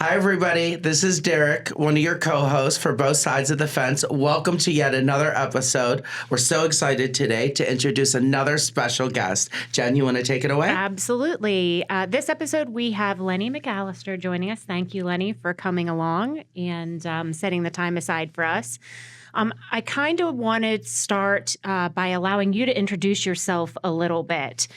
Hi, everybody. This is Derek, one of your co-hosts for Both Sides of the Fence. Welcome to yet another episode. We're so excited today to introduce another special guest. Jen, you want to take it away? Absolutely. This episode, we have Lenny McAllister joining us. Thank you, Lenny, for coming along and setting the time aside for us. I kind of want to start by allowing you to introduce yourself a little bit.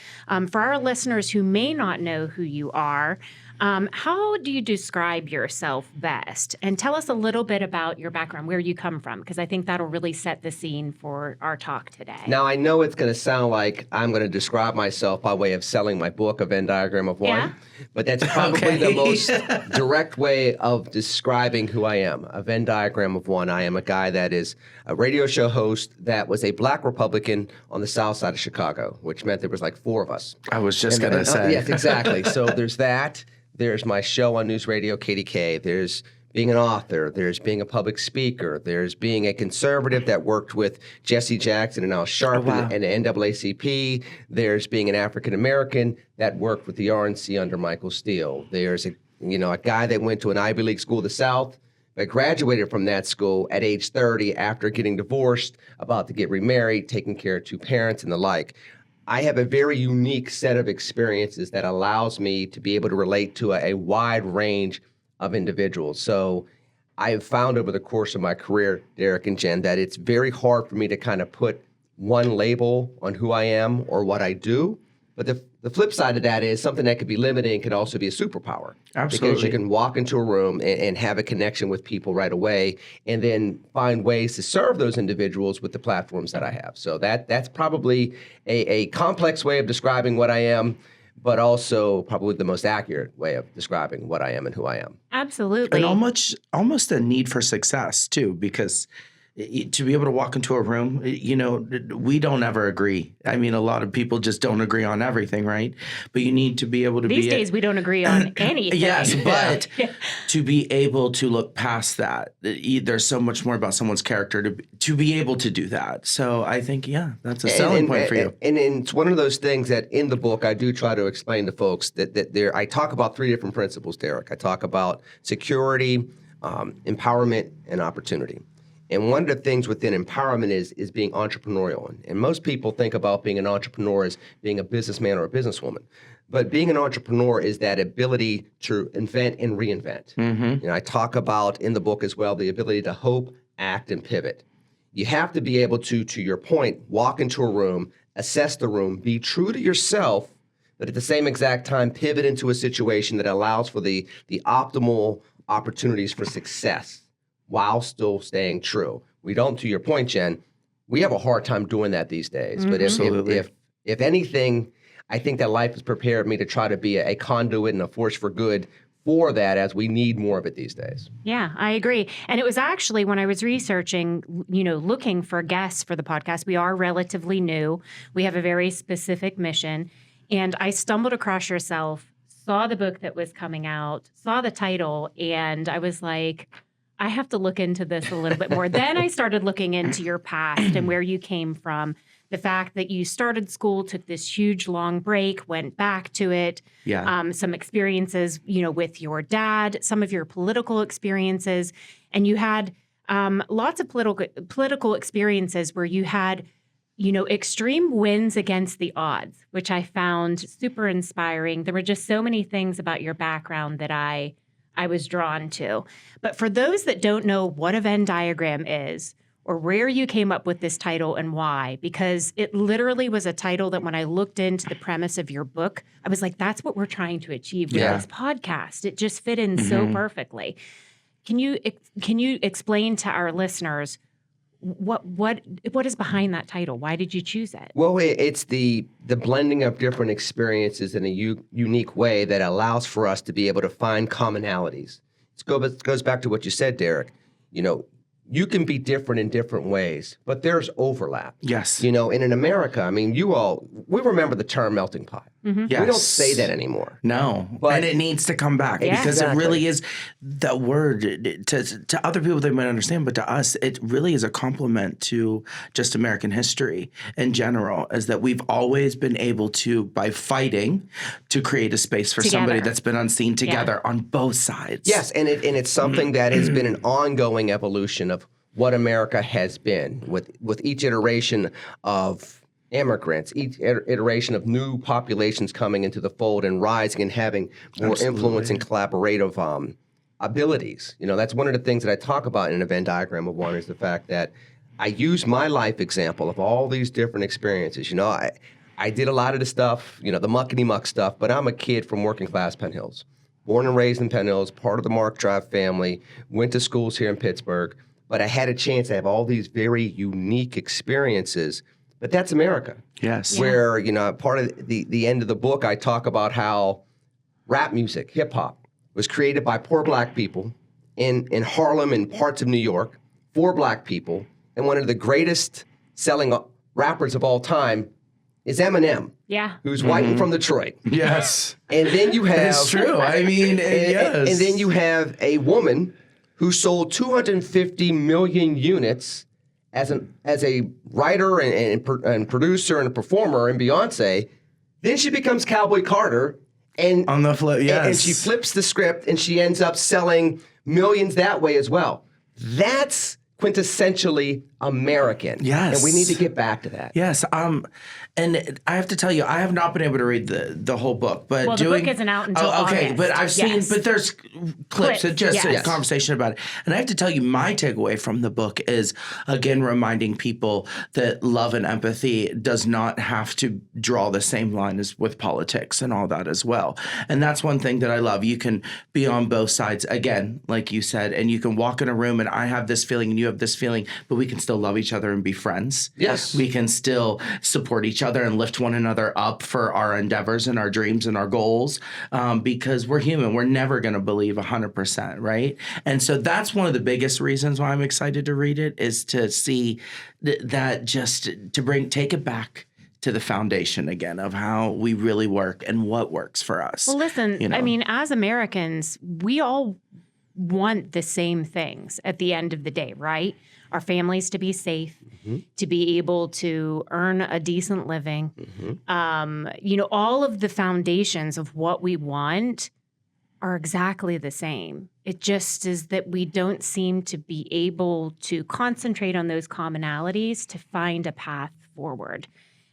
For our listeners who may not know who you are, how do you describe yourself best? And tell us a little bit about your background, where you come from, because I think that'll really set the scene for our talk today. Now, I know it's going to sound like I'm going to describe myself by way of selling my book, A Venn Diagram of One, Yeah. but that's probably the most direct way of describing who I am. A Venn Diagram of One. I am a guy that is a radio show host that was a black Republican on the south side of Chicago, which meant there was like four of us. I was just going to say. Yes, exactly. So there's that. There's my show on News Radio KDK. There's being an author. There's being a public speaker. There's being a conservative that worked with Jesse Jackson and Al Sharpton and the NAACP. There's being an African American that worked with the RNC under Michael Steele. There's a guy that went to an Ivy League school of the South, but graduated from that school at age 30 after getting divorced, about to get remarried, taking care of two parents and the like. I have a very unique set of experiences that allows me to be able to relate to a wide range of individuals. So I have found over the course of my career, Derek and Jen, that it's very hard for me to kind of put one label on who I am or what I do. But the flip side of that is something that could be limiting can also be a superpower. Absolutely. Because you can walk into a room and have a connection with people right away and then find ways to serve those individuals with the platforms that I have. So that's probably a complex way of describing what I am, but also probably the most accurate way of describing what I am and who I am. Absolutely. And almost a need for success, too, because to be able to walk into a room, we don't ever agree. I mean, a lot of people just don't agree on everything, right? But you need to be able to These days, we don't agree on anything. Yes, but to be able to look past that, there's so much more about someone's character to be able to do that. So I think, that's a selling point for you. And it's one of those things that in the book, I do try to explain to folks that I talk about three different principles, Derek. I talk about security, empowerment, and opportunity. And one of the things within empowerment is being entrepreneurial. And most people think about being an entrepreneur as being a businessman or a businesswoman. But being an entrepreneur is that ability to invent and reinvent. Mm-hmm. I talk about in the book as well the ability to hope, act, and pivot. You have to be able to your point, walk into a room, assess the room, be true to yourself, but at the same exact time pivot into a situation that allows for the optimal opportunities for success, while still staying true. We don't, to your point, Jen, we have a hard time doing that these days. Mm-hmm. But if anything, I think that life has prepared me to try to be a conduit and a force for good for that, as we need more of it these days. Yeah, I agree. And it was actually when I was researching, looking for guests for the podcast, we are relatively new. We have a very specific mission. And I stumbled across yourself, saw the book that was coming out, saw the title, and I was like, I have to look into this a little bit more. Then I started looking into your past and where you came from. The fact that you started school, took this huge long break, went back to it. Yeah. Some experiences, with your dad, some of your political experiences, and you had lots of political experiences where you had, extreme wins against the odds, which I found super inspiring. There were just so many things about your background that I was drawn to. But for those that don't know what a Venn diagram is or where you came up with this title and why, because it literally was a title that when I looked into the premise of your book, I was like, that's what we're trying to achieve with this podcast. It just fit in so perfectly. Can you explain to our listeners what is behind that title? Why did you choose it? Well, it's the blending of different experiences in a unique way that allows for us to be able to find commonalities. It goes back to what you said, Derek. you can be different in different ways, but there's overlap. Yes. And in America, I mean, we remember the term melting pot. Mm-hmm. Yes. We don't say that anymore. No, and it needs to come back because it really is the word to other people they might understand, but to us, it really is a compliment to just American history in general, is that we've always been able to, by fighting, to create a space for somebody that's been unseen together on both sides. Yes, and it's something that has been an ongoing evolution of what America has been with each iteration of immigrants, each iteration of new populations coming into the fold and rising and having more influence and collaborative abilities. That's one of the things that I talk about in a Venn diagram of one, is the fact that I use my life example of all these different experiences. I did a lot of the stuff, the muckety-muck stuff, but I'm a kid from working class Penn Hills. Born and raised in Penn Hills, part of the Mark Drive family, went to schools here in Pittsburgh, but I had a chance to have all these very unique experiences. But that's America. Yes. Where, part of the end of the book, I talk about how rap music, hip hop, was created by poor black people in Harlem and parts of New York, for black people. And one of the greatest selling rappers of all time is Eminem. Yeah. Who's white and from Detroit. Yes. And then you have... It's true. I mean, yes. And then you have a woman who sold 250 million units as a writer and producer and a performer in Beyonce. Then she becomes Cowboy Carter, and on the flip, yes, and she flips the script and she ends up selling millions that way as well. That's quintessentially American. Yes. And we need to get back to that. Yes. And I have to tell you, I have not been able to read the whole book. But the book isn't out until August. But I've seen, but there's clips and just a yes. conversation about it. And I have to tell you, my takeaway from the book is, again, reminding people that love and empathy does not have to draw the same line as with politics and all that as well. And that's one thing that I love. You can be on both sides, again, like you said, and you can walk in a room and I have this feeling and you have this feeling, but we can still love each other and be friends. Yes. We can still support each other and lift one another up for our endeavors and our dreams and our goals, because we're human. We're never going to believe 100%, right? And so that's one of the biggest reasons why I'm excited to read it, is to see that, just to take it back to the foundation again of how we really work and what works for us. Well, listen, I mean, as Americans, we all want the same things at the end of the day, right? Our families to be safe, to be able to earn a decent living. All of the foundations of what we want are exactly the same. It just is that we don't seem to be able to concentrate on those commonalities to find a path forward.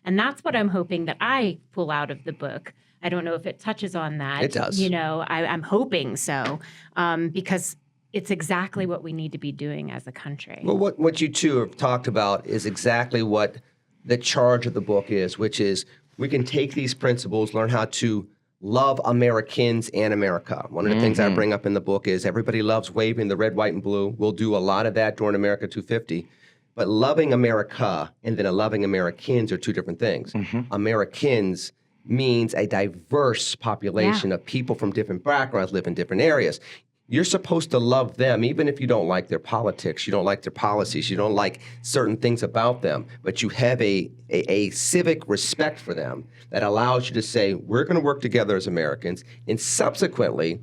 And that's what I'm hoping that I pull out of the book. I don't know if it touches on that. It does. I'm hoping so, because it's exactly what we need to be doing as a country. Well, what you two have talked about is exactly what the charge of the book is, which is we can take these principles, learn how to love Americans and America. One of the things I bring up in the book is everybody loves waving the red, white, and blue. We'll do a lot of that during America 250. But loving America and then loving Americans are two different things. Americans means a diverse population of people from different backgrounds, live in different areas. You're supposed to love them, even if you don't like their politics, you don't like their policies, you don't like certain things about them, but you have a civic respect for them that allows you to say, we're going to work together as Americans, and subsequently,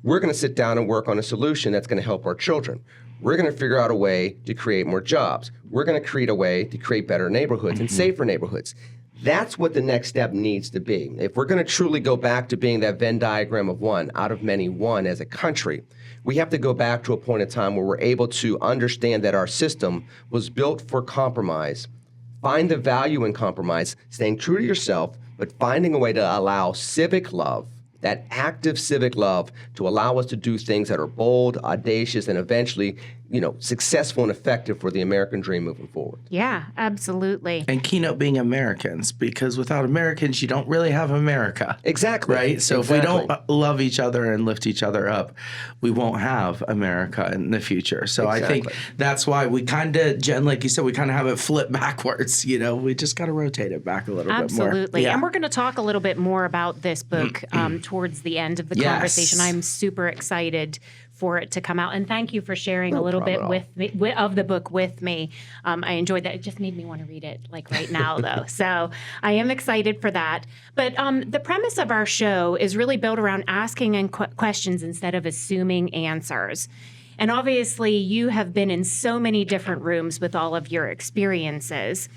we're going to sit down and work on a solution that's going to help our children. We're going to figure out a way to create more jobs. We're going to create a way to create better neighborhoods and safer neighborhoods. That's what the next step needs to be. If we're going to truly go back to being that Venn diagram of one, out of many one as a country, we have to go back to a point in time where we're able to understand that our system was built for compromise. Find the value in compromise, staying true to yourself, but finding a way to allow civic love, that active civic love, to allow us to do things that are bold, audacious, and eventually, successful and effective for the American dream moving forward. Yeah, absolutely. And keynote being Americans, because without Americans, you don't really have America. Exactly. Right? So if we don't love each other and lift each other up, we won't have America in the future. So I think that's why we kind of, Jen, like you said, we kind of have it flip backwards. We just got to rotate it back a little bit more. Absolutely. Yeah. And we're going to talk a little bit more about this book towards the end of the conversation. I'm super excited for it to come out. And thank you for sharing No a little problem bit at all. of the book with me. I enjoyed that. It just made me want to read it like right now, though. So I am excited for that. But the premise of our show is really built around asking questions instead of assuming answers. And obviously, you have been in so many different rooms with all of your experiences.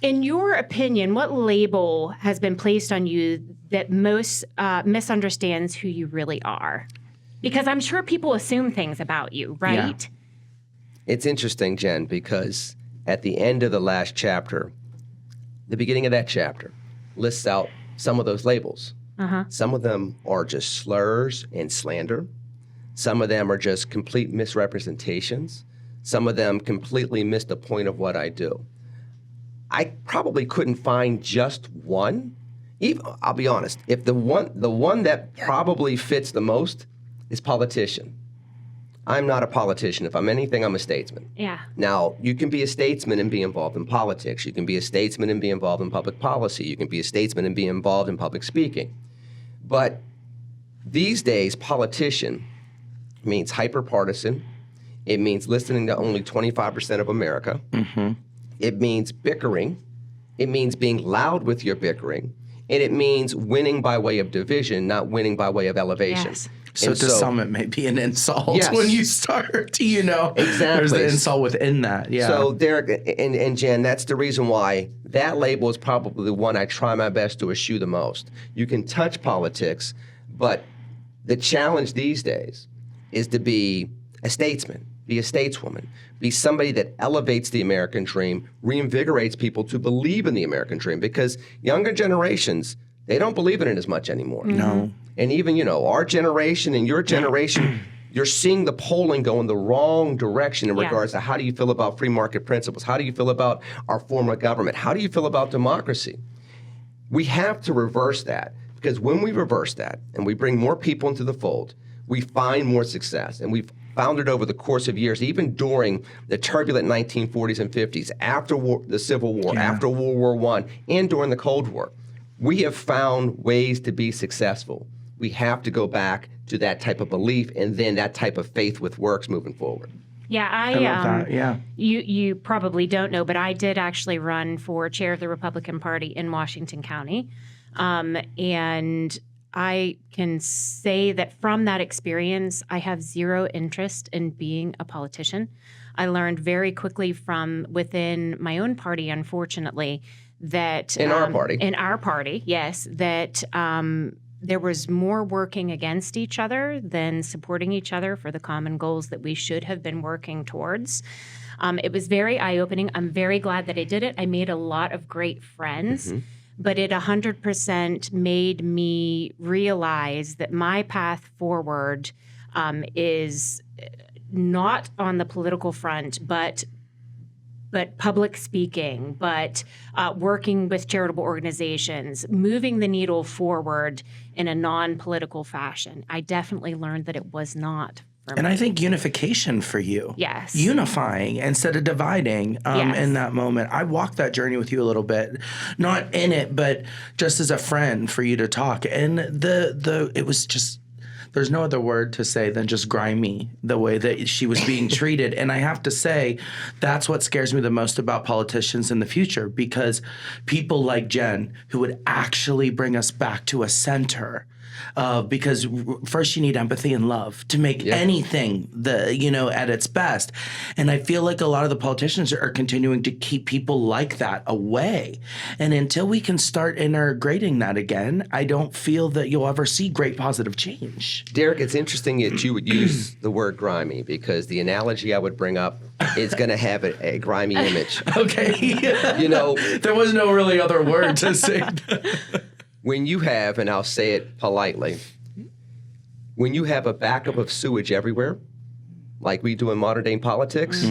In your opinion, what label has been placed on you that most misunderstands who you really are? Because I'm sure people assume things about you, right? Yeah. It's interesting, Jen, because at the end of the last chapter, the beginning of that chapter lists out some of those labels. Some of them are just slurs and slander. Some of them are just complete misrepresentations. Some of them completely miss the point of what I do. I probably couldn't find just one. Even, I'll be honest, if the one that probably fits the most is politician. I'm not a politician. If I'm anything, I'm a statesman. Yeah. Now, you can be a statesman and be involved in politics. You can be a statesman and be involved in public policy. You can be a statesman and be involved in public speaking. But these days, politician means hyper-partisan. It means listening to only 25% of America. It means bickering. It means being loud with your bickering. And it means winning by way of division, not winning by way of elevation. Yes. So to some, it may be an insult Yes. when you start, Exactly. There's the insult within that, yeah. So, Derek and Jen, that's the reason why that label is probably the one I try my best to eschew the most. You can touch politics, but the challenge these days is to be a statesman, be a stateswoman, be somebody that elevates the American dream, reinvigorates people to believe in the American dream, because younger generations, they don't believe in it as much anymore. No. And even, our generation and your generation, you're seeing the polling go in the wrong direction in regards to how do you feel about free market principles? How do you feel about our form of government? How do you feel about democracy? We have to reverse that, because when we reverse that and we bring more people into the fold, we find more success. And we've found it over the course of years, even during the turbulent 1940s and 50s, after the Civil War, after World War I, and during the Cold War. We have found ways to be successful. We have to go back to that type of belief and then that type of faith with works moving forward. Yeah, I love that, yeah. You probably don't know, but I did actually run for chair of the Republican Party in Washington County. And I can say that from that experience, I have zero interest in being a politician. I learned very quickly from within my own party, unfortunately, that In our party, yes, that there was more working against each other than supporting each other for the common goals that we should have been working towards. It was very eye-opening. I'm very glad that I did it. I made a lot of great friends, but it 100% made me realize that my path forward is not on the political front, but public speaking, but working with charitable organizations, moving the needle forward in a non-political fashion. I definitely learned that it was not for me. And I think unification for you. Yes. Unifying instead of dividing in that moment. I walked that journey with you a little bit. Not in it, but just as a friend for you to talk. And it was just, there's no other word to say than just grimy, the way that she was being treated. And I have to say, that's what scares me the most about politicians in the future, because people like Jen, who would actually bring us back to a center, because first you need empathy and love to make anything at its best. And I feel like a lot of the politicians are continuing to keep people like that away. And until we can start integrating that again, I don't feel that you'll ever see great positive change. Derek, it's interesting that you would use the word grimy, because the analogy I would bring up is going to have a grimy image. Okay. There was no really other word to say. When you have, and I'll say it politely, when you have a backup of sewage everywhere, like we do in modern day politics,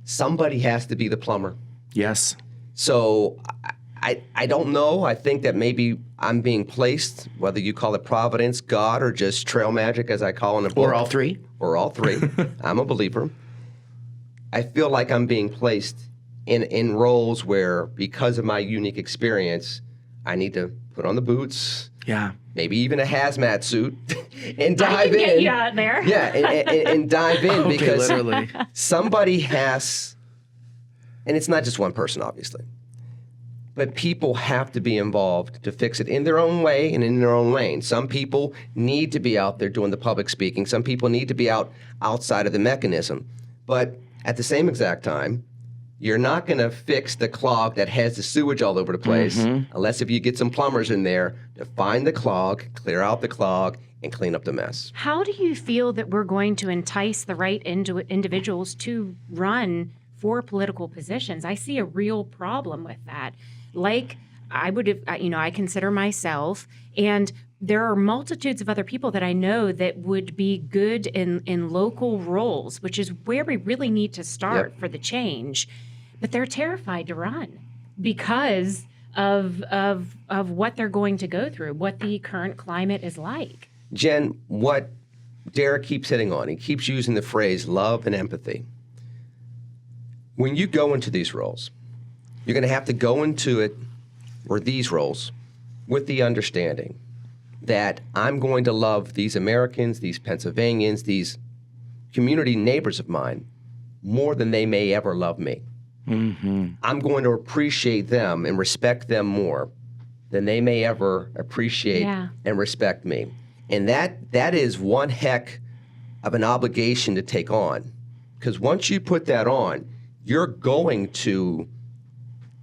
somebody has to be the plumber. Yes. So I don't know. I think that maybe I'm being placed, whether you call it providence, God, or just trail magic, as I call in the book. Or all three. Or all three. I'm a believer. I feel like I'm being placed in roles where, because of my unique experience, I need to put on the boots. Yeah. Maybe even a hazmat suit and dive I can in. get you out there. Yeah, and dive in Okay, because literally. somebody has, and it's not just one person, obviously, but people have to be involved to fix it in their own way and in their own lane. Some people need to be out there doing the public speaking. Some people need to be outside of the mechanism. But at the same exact time, you're not going to fix the clog that has the sewage all over the place unless if you get some plumbers in there to find the clog, clear out the clog, and clean up the mess. How do you feel that we're going to entice the right individuals to run for political positions? I see a real problem with that. Like I would have, I consider myself, and there are multitudes of other people that I know that would be good in local roles, which is where we really need to start for the change. But they're terrified to run because of what they're going to go through, what the current climate is like. Jen, what Derek keeps hitting on, he keeps using the phrase love and empathy. When you go into these roles, you're going to have to go into it, or these roles, with the understanding that I'm going to love these Americans, these Pennsylvanians, these community neighbors of mine more than they may ever love me. I'm going to appreciate them and respect them more than they may ever appreciate and respect me. And that is one heck of an obligation to take on. Because once you put that on, you're going to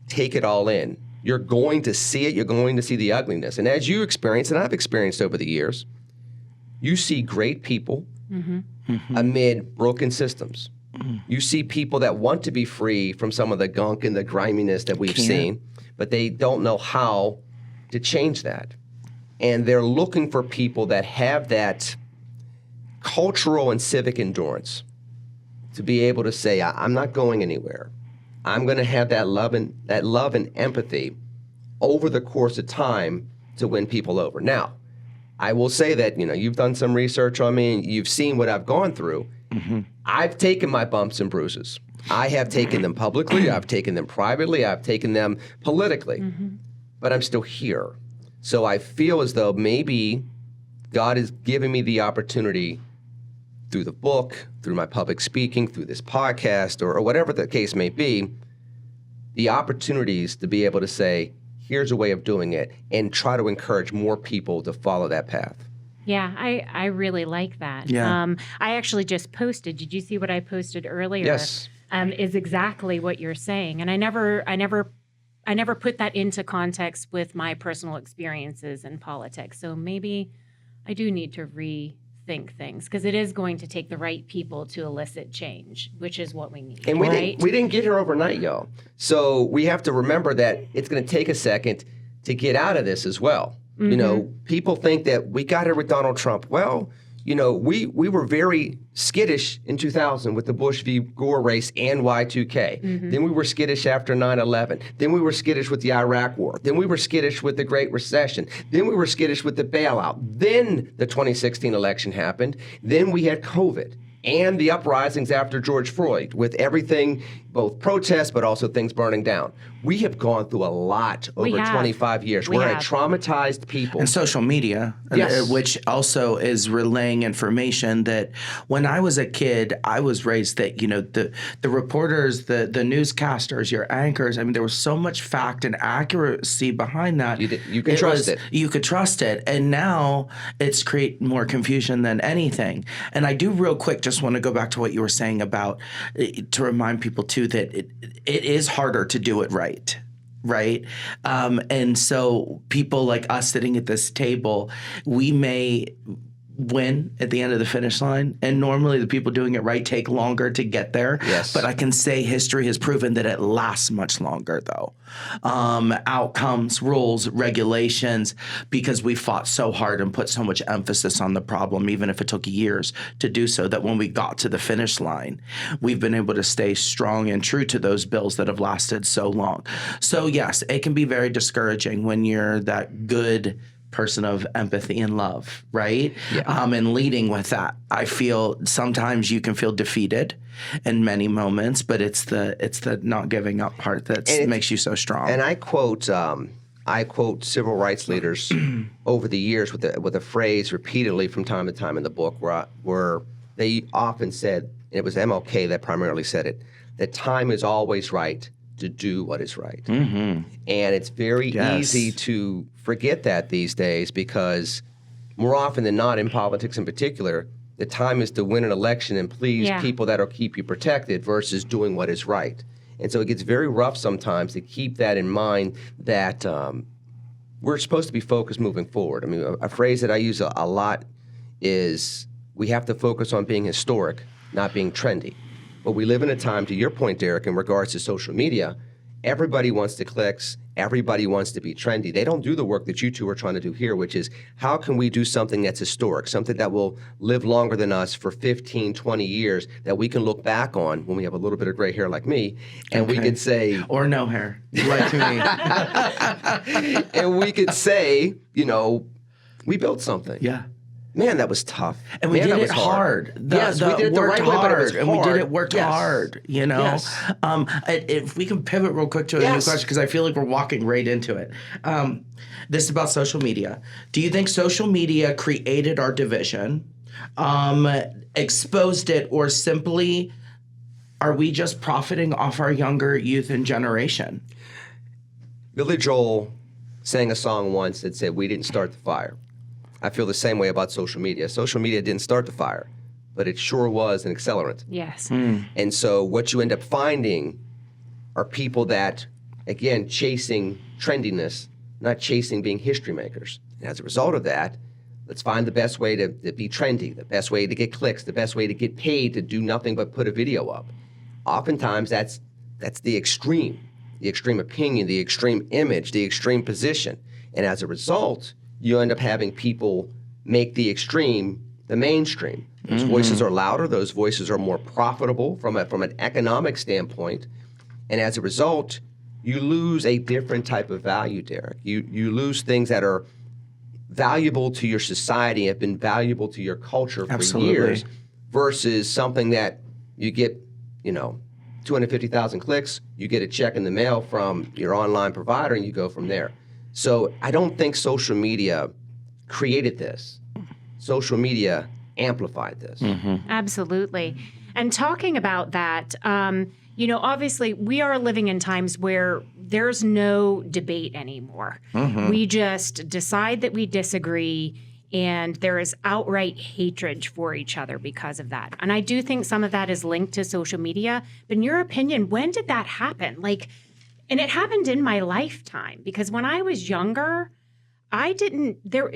take it all in. You're going to see it. You're going to see the ugliness. And as you experience, and I've experienced over the years, you see great people amid broken systems. You see people that want to be free from some of the gunk and the griminess that we've seen, but they don't know how to change that. And they're looking for people that have that cultural and civic endurance to be able to say, I'm not going anywhere. I'm going to have that love and empathy over the course of time to win people over. Now, I will say that, you've done some research on me and you've seen what I've gone through. I've taken my bumps and bruises. I have taken them publicly. I've taken them privately. I've taken them politically. But I'm still here. So I feel as though maybe God is giving me the opportunity through the book, through my public speaking, through this podcast, or whatever the case may be, the opportunities to be able to say, here's a way of doing it, and try to encourage more people to follow that path. Yeah, I really like that. Yeah. I actually just posted. Did you see what I posted earlier? Yes. Is exactly what you're saying, and I never put that into context with my personal experiences in politics. So maybe I do need to rethink things because it is going to take the right people to elicit change, which is what we need. And we didn't get here overnight, y'all. So we have to remember that it's going to take a second to get out of this as well. People think that we got here with Donald Trump. Well, we were very skittish in 2000 with the Bush v. Gore race and Y2K. Then we were skittish after 9/11. Then we were skittish with the Iraq War. Then we were skittish with the Great Recession. Then we were skittish with the bailout. Then the 2016 election happened. Then we had COVID and the uprisings after George Floyd, with everything, both protests but also things burning down. We have gone through a lot over 25 years. We're a traumatized people. And social media, which also is relaying information that when I was a kid, I was raised that, the reporters, the newscasters, your anchors, there was so much fact and accuracy behind that. You can trust it. You could trust it. And now it's create more confusion than anything. And I do real quick just want to go back to what you were saying about, to remind people too, that it is harder to do it right? And so people like us sitting at this table, we may win at the end of the finish line. And normally the people doing it right take longer to get there. Yes. But I can say history has proven that it lasts much longer though. Outcomes, rules, regulations, because we fought so hard and put so much emphasis on the problem, even if it took years to do so, that when we got to the finish line, we've been able to stay strong and true to those bills that have lasted so long. So yes, it can be very discouraging when you're that good person of empathy and love, right? Yeah. And leading with that. I feel sometimes you can feel defeated in many moments, but it's the not giving up part that makes you so strong. And I quote I quote civil rights leaders over the years with a phrase repeatedly from time to time in the book where they often said, and it was MLK that primarily said it, that time is always right to do what is right. And it's very easy to forget that these days because more often than not, in politics in particular, the time is to win an election and please people that'll keep you protected versus doing what is right. And so it gets very rough sometimes to keep that in mind that we're supposed to be focused moving forward. I mean, a phrase that I use a lot is we have to focus on being historic, not being trendy. But we live in a time, to your point, Derek, in regards to social media, everybody wants the clicks. Everybody wants to be trendy. They don't do the work that you two are trying to do here, which is how can we do something that's historic, something that will live longer than us for 15, 20 years that we can look back on when we have a little bit of gray hair like me, and we could say... Or no hair. Like me. And we could say, you know, we built something. Yeah. Man, that was tough. And we Man, did that it was hard. Yes, we did it the right way, but it was hard. And we did it worked hard, you know? Yes. If we can pivot real quick to a new question, because I feel like we're walking right into it. This is about social media. Do you think social media created our division, exposed it, or simply are we just profiting off our younger youth and generation? Billy Joel sang a song once that said, "We didn't start the fire." I feel the same way about social media. Social media didn't start the fire, but it sure was an accelerant. Yes. And so what you end up finding are people that, again, chasing trendiness, not chasing being history makers. And as a result of that, let's find the best way to be trendy, the best way to get clicks, the best way to get paid to do nothing but put a video up. Oftentimes, that's the extreme opinion, the extreme image, the extreme position. And as a result, you end up having people make the extreme the mainstream. Those voices are louder. Those voices are more profitable from an economic standpoint. And as a result, you lose a different type of value, Derek. You lose things that are valuable to your society, have been valuable to your culture for years, versus something that you get, 250,000 clicks, you get a check in the mail from your online provider, and you go from there. So I don't think social media created this. Social media amplified this. Absolutely. And talking about that, obviously we are living in times where there's no debate anymore. We just decide that we disagree, and there is outright hatred for each other because of that. And I do think some of that is linked to social media. But in your opinion, when did that happen? And it happened in my lifetime, because when I was younger, I didn't, there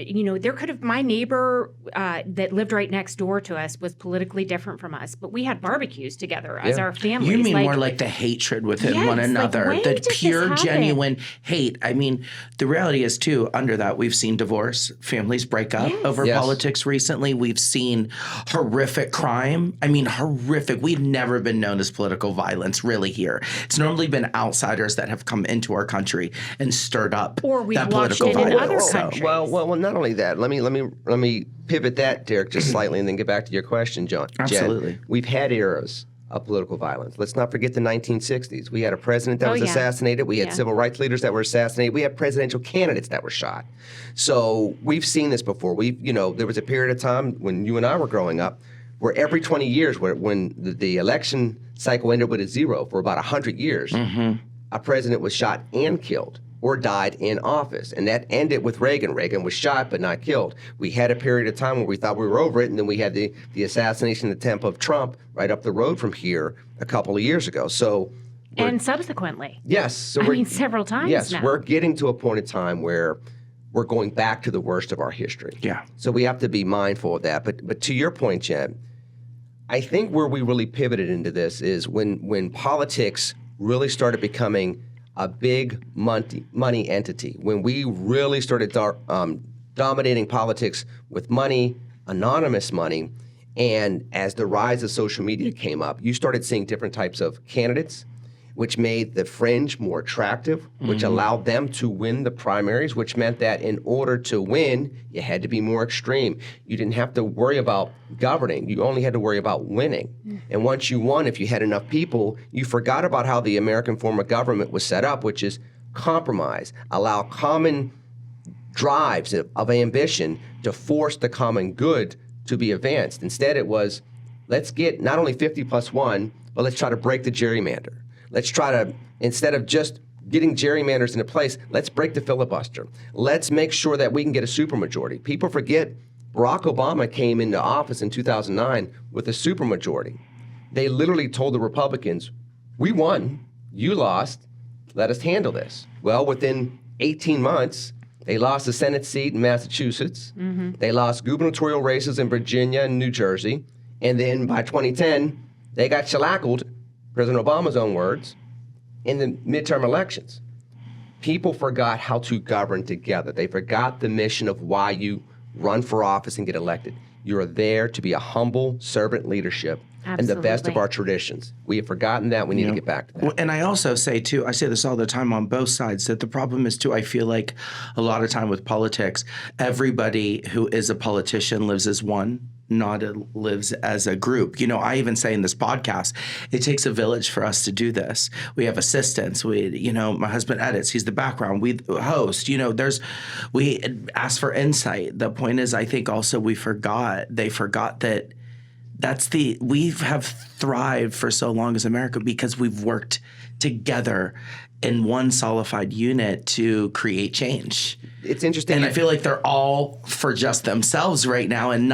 could have, my neighbor that lived right next door to us was politically different from us, but we had barbecues together as our families. You mean more like the hatred within one another, the pure, genuine hate. I mean, the reality is, too, under that, we've seen divorce, families break up over politics recently. We've seen horrific crime. I mean, horrific. We've never been known as political violence, really, here. It's normally been outsiders that have come into our country and stirred up that political violence. Well, not only that. Let me pivot that, Derek, just slightly, and then get back to your question, John. Absolutely. Jen, we've had eras of political violence. Let's not forget the 1960s. We had a president that was assassinated. We had civil rights leaders that were assassinated. We had presidential candidates that were shot. So we've seen this before. There was a period of time when you and I were growing up where every 20 years, when the election cycle ended with a zero for about 100 years, a president was shot and killed, or died in office. And that ended with Reagan. Reagan was shot but not killed. We had a period of time where we thought we were over it, and then we had the assassination attempt of Trump right up the road from here a couple of years ago. And subsequently. Yes. So several times now. We're getting to a point in time where we're going back to the worst of our history. Yeah. So we have to be mindful of that. But to your point, Jen, I think where we really pivoted into this is when politics really started becoming a big money entity, when we really started dominating politics with money, anonymous money, and as the rise of social media came up, you started seeing different types of candidates, which made the fringe more attractive, which allowed them to win the primaries, which meant that in order to win, you had to be more extreme. You didn't have to worry about governing. You only had to worry about winning. And once you won, if you had enough people, you forgot about how the American form of government was set up, which is compromise, allow common drives of ambition to force the common good to be advanced. Instead, it was, let's get not only 50+1, but let's try to break the gerrymander. Let's try to, instead of just getting gerrymanders into place, let's break the filibuster. Let's make sure that we can get a supermajority. People forget Barack Obama came into office in 2009 with a supermajority. They literally told the Republicans, we won, you lost, let us handle this. Well, within 18 months, they lost the Senate seat in Massachusetts. They lost gubernatorial races in Virginia and New Jersey. And then by 2010, they got shellackled, President Obama's own words, in the midterm elections. People forgot how to govern together. They forgot the mission of why you run for office and get elected. You're there to be a humble servant leadership and the best of our traditions. We have forgotten that. We need to get back to that. Well, and I also say, too, I say this all the time on both sides, that the problem is, too, I feel like a lot of time with politics, everybody who is a politician lives as one, not lives as a group. You know, I even say in this podcast, it takes a village for us to do this. We have assistants. My husband edits. He's the background. We host. We ask for insight. The point is, I think also they forgot that we have thrived for so long as America because we've worked together in one solidified unit to create change. It's interesting. And I feel like they're all for just themselves right now, and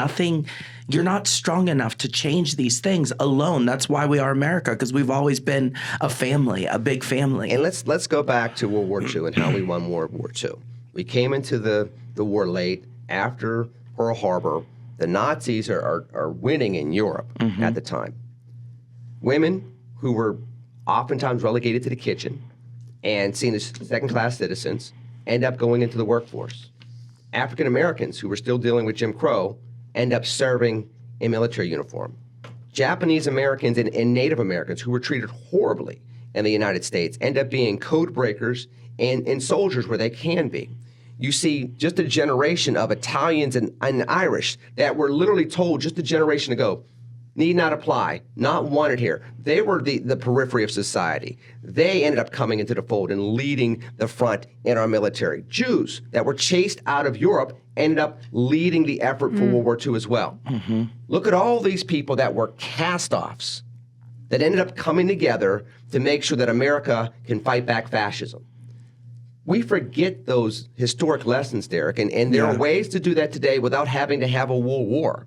you're not strong enough to change these things alone. That's why we are America, because we've always been a family, a big family. And let's go back to World War II and how we won World War II. We came into the war late after Pearl Harbor. The Nazis are winning in Europe at the time. Women who were oftentimes relegated to the kitchen and seen as second-class citizens end up going into the workforce. African Americans who were still dealing with Jim Crow end up serving in military uniform. Japanese Americans and Native Americans who were treated horribly in the United States end up being code breakers and soldiers where they can be. You see just a generation of Italians and Irish that were literally told just a generation ago, need not apply, not wanted here. They were the periphery of society. They ended up coming into the fold and leading the front in our military. Jews that were chased out of Europe ended up leading the effort for World War II as well. Look at all these people that were cast-offs that ended up coming together to make sure that America can fight back fascism. We forget those historic lessons, Derek, and there are ways to do that today without having to have a world war.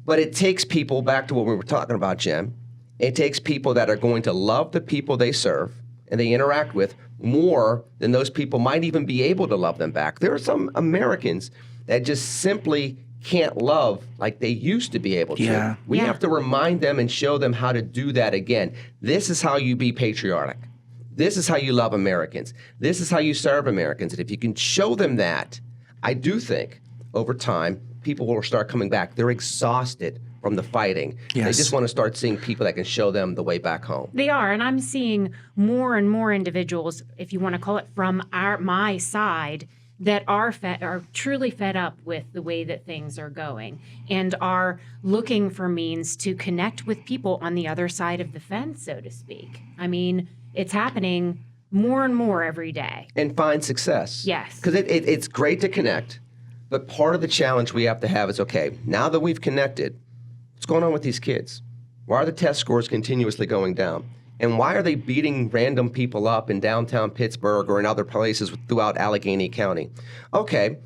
But it takes people, back to what we were talking about, Jim, it takes people that are going to love the people they serve and they interact with more than those people might even be able to love them back. There are some Americans that just simply can't love like they used to be able to. We have to remind them and show them how to do that again. This is how you be patriotic. This is how you love Americans. This is how you serve Americans. And if you can show them that, I do think over time, people will start coming back. They're exhausted from the fighting. They just want to start seeing people that can show them the way back home. They are, and I'm seeing more and more individuals, if you want to call it from my side, that are truly fed up with the way that things are going and are looking for means to connect with people on the other side of the fence, so to speak. I mean, it's happening more and more every day. And find success. Yes. Because it's great to connect, but part of the challenge we have to have is, okay, now that we've connected, what's going on with these kids? Why are the test scores continuously going down? And why are they beating random people up in downtown Pittsburgh or in other places throughout Allegheny County? Okay,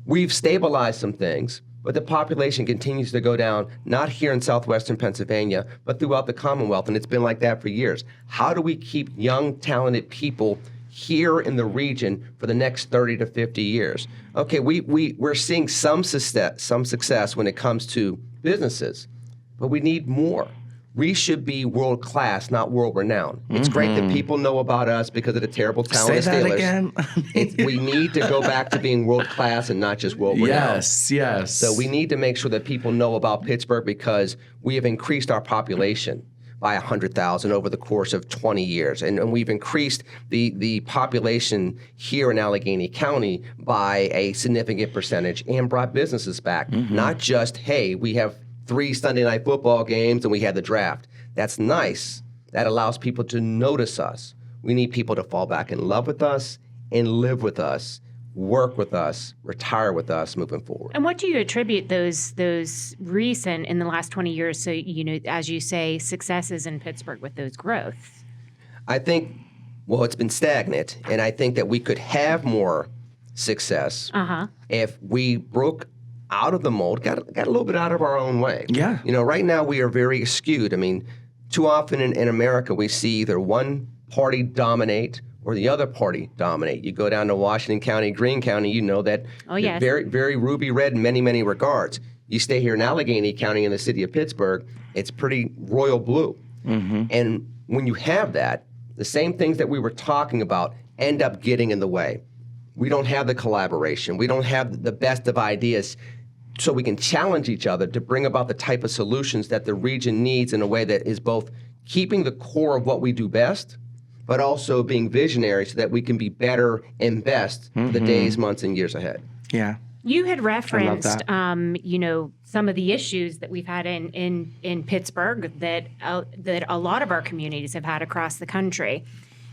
we've stabilized some things, but the population continues to go down, not here in southwestern Pennsylvania, but throughout the Commonwealth, and it's been like that for years. How do we keep young, talented people here in the region for the next 30 to 50 years? Okay, we're seeing some success when it comes to businesses, but we need more. We should be world-class, not world-renowned. It's great that people know about us because of the terrible talent of Say that Steelers. again. We need to go back to being world-class and not just world-renowned. Yes. So we need to make sure that people know about Pittsburgh because we have increased our population by 100,000 over the course of 20 years. And we've increased the population here in Allegheny County by a significant percentage and brought businesses back. Not just, hey, we have 3 Sunday night football games and we had the draft. That's nice. That allows people to notice us. We need people to fall back in love with us and live with us, work with us, retire with us moving forward. And what do you attribute those recent, in the last 20 years, so, as you say, successes in Pittsburgh with those growths? I think, well, it's been stagnant, and I think that we could have more success if we broke out of the mold, got a little bit out of our own way. Yeah. Right now we are very skewed. I mean, too often in America we see either one party dominate or the other party dominate. You go down to Washington County, Greene County, you know that they're very, very ruby red in many, many regards. You stay here in Allegheny County in the city of Pittsburgh, it's pretty royal blue. And when you have that, the same things that we were talking about end up getting in the way. We don't have the collaboration. We don't have the best of ideas so we can challenge each other to bring about the type of solutions that the region needs in a way that is both keeping the core of what we do best, but also being visionary so that we can be better and best for the days, months, and years ahead. Yeah. You had referenced, some of the issues that we've had in Pittsburgh that a lot of our communities have had across the country,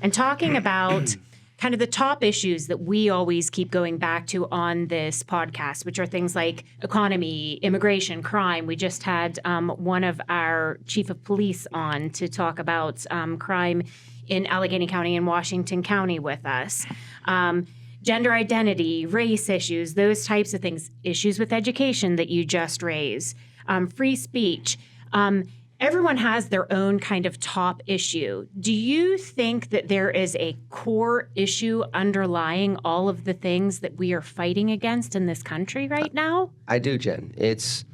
and talking about kind of the top issues that we always keep going back to on this podcast, which are things like economy, immigration, crime. We just had one of our chief of police on to talk about crime in Allegheny County and Washington County with us. Gender identity, race issues, those types of things, issues with education that you just raised, free speech. Everyone has their own kind of top issue. Do you think that there is a core issue underlying all of the things that we are fighting against in this country right now? I do, Jen. It's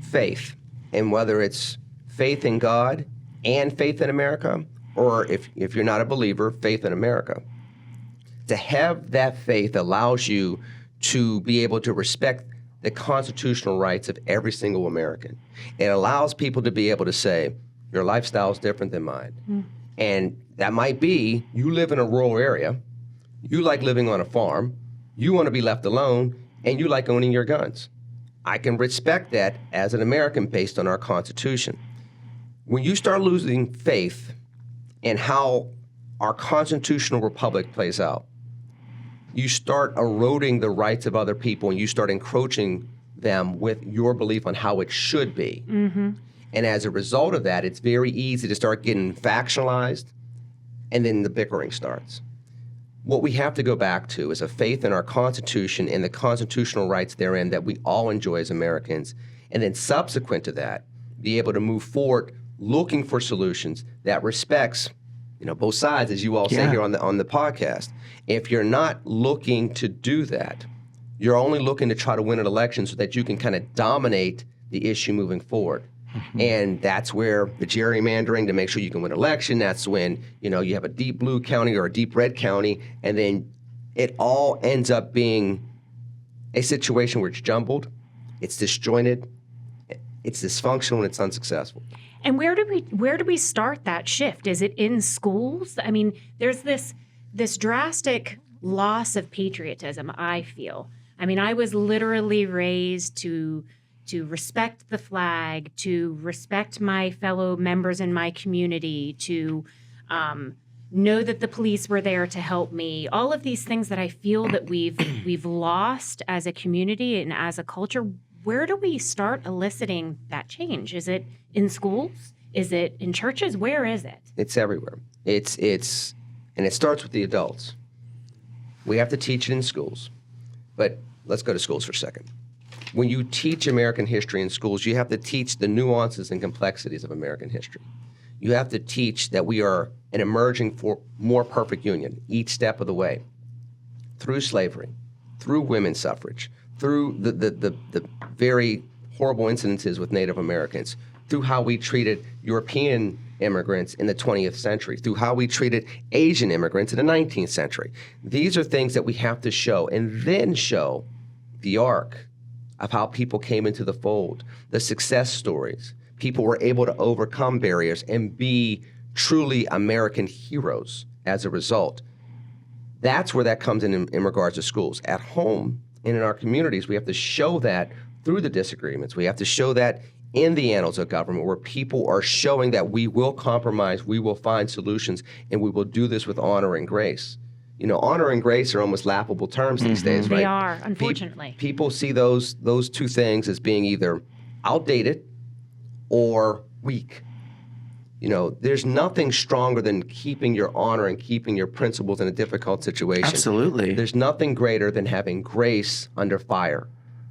faith. And whether it's faith in God and faith in America, or if you're not a believer, faith in America. To have that faith allows you to be able to respect the constitutional rights of every single American. It allows people to be able to say, your lifestyle is different than mine. And that might be, you live in a rural area, you like living on a farm, you want to be left alone, and you like owning your guns. I can respect that as an American based on our Constitution. When you start losing faith in how our constitutional republic plays out, you start eroding the rights of other people and you start encroaching them with your belief on how it should be. And as a result of that, it's very easy to start getting factionalized, and then the bickering starts. What we have to go back to is a faith in our Constitution and the constitutional rights therein that we all enjoy as Americans, and then subsequent to that, be able to move forward looking for solutions that respects both sides, as you all say here on the podcast. If you're not looking to do that, you're only looking to try to win an election so that you can kind of dominate the issue moving forward. And that's where the gerrymandering to make sure you can win an election, that's when, you have a deep blue county or a deep red county, and then it all ends up being a situation where it's jumbled, it's disjointed, it's dysfunctional, and it's unsuccessful. And where do we start that shift? Is it in schools? I mean, there's this drastic loss of patriotism, I feel. I mean, I was literally raised to respect the flag, to respect my fellow members in my community, to know that the police were there to help me. All of these things that I feel that we've lost as a community and as a culture. Where do we start eliciting that change? Is it in schools? Is it in churches? Where is it? It's everywhere. And it starts with the adults. We have to teach it in schools. But let's go to schools for a second. When you teach American history in schools, you have to teach the nuances and complexities of American history. You have to teach that we are an emerging for more perfect union each step of the way. Through slavery, through women's suffrage, through the very horrible incidences with Native Americans, through how we treated European immigrants in the 20th century, through how we treated Asian immigrants in the 19th century. These are things that we have to show, and then show the arc of how people came into the fold, the success stories. People were able to overcome barriers and be truly American heroes as a result. That's where that comes in regards to schools. At home and in our communities, we have to show that through the disagreements. We have to show that in the annals of government where people are showing that we will compromise, we will find solutions, and we will do this with honor and grace. You know, honor and grace are almost laughable terms these days, right? They are, unfortunately. People see those two things as being either outdated or weak. You know, there's nothing stronger than keeping your honor and keeping your principles in a difficult situation. Absolutely. There's nothing greater than having grace under fire.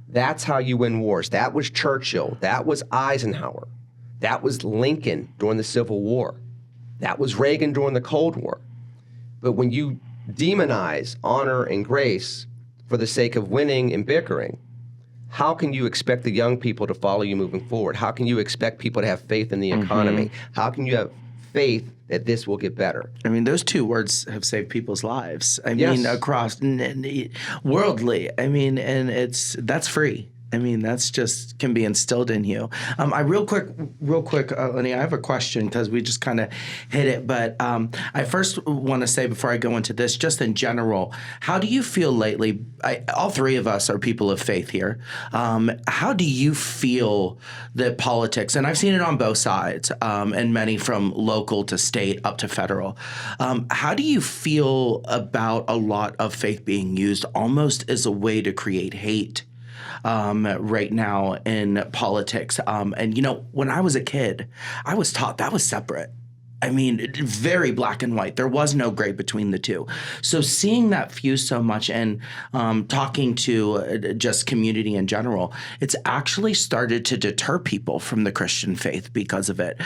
That's how you win wars. That was Churchill. That was Eisenhower. That was Lincoln during the Civil War. That was Reagan during the Cold War. But when you demonize honor and grace for the sake of winning and bickering, how can you expect the young people to follow you moving forward? How can you expect people to have faith in the economy? How can you have faith that this will get better? I mean, those two words have saved people's lives. I Yes. mean, across worldly. I mean, and that's free. I mean, that's just can be instilled in you. I real quick, Lenny, I have a question because we just kind of hit it. But I first want to say before I go into this, just in general, how do you feel lately? All three of us are people of faith here. How do you feel that politics, and I've seen it on both sides, and many from local to state up to federal. How do you feel about a lot of faith being used almost as a way to create hate? Right now in politics. And, you know, when I was a kid, I was taught that was separate. I mean, very black and white. There was no gray between the two. So seeing that fuse so much and talking to just community in general, it's actually started to deter people from the Christian faith because of it.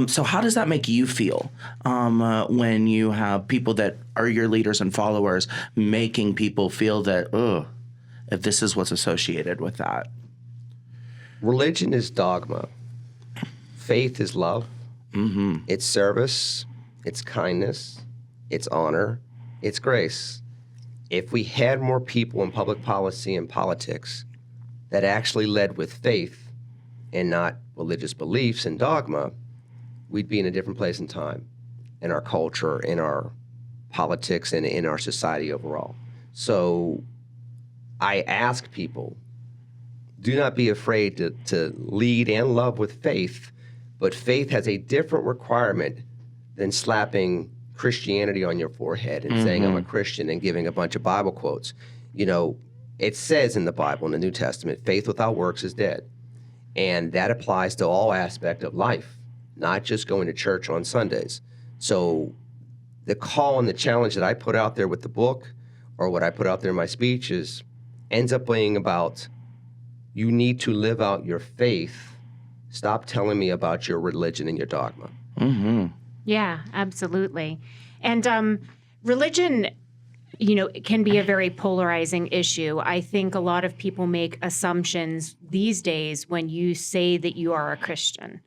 So how does that make you feel when you have people that are your leaders and followers making people feel that, if this is what's associated with that? Religion is dogma. Faith is love. It's service. It's kindness. It's honor. It's grace. If we had more people in public policy and politics that actually led with faith and not religious beliefs and dogma, we'd be in a different place in time, in our culture, in our politics, and in our society overall. So I ask people, do not be afraid to lead and love with faith, but faith has a different requirement than slapping Christianity on your forehead and saying, I'm a Christian, and giving a bunch of Bible quotes. You know, it says in the Bible, in the New Testament, faith without works is dead. And that applies to all aspects of life, not just going to church on Sundays. So the call and the challenge that I put out there with the book, or what I put out there in my speech, ends up being about, you need to live out your faith. Stop telling me about your religion and your dogma. Yeah, absolutely. And religion, you know, it can be a very polarizing issue. I think a lot of people make assumptions these days when you say that you are a Christian.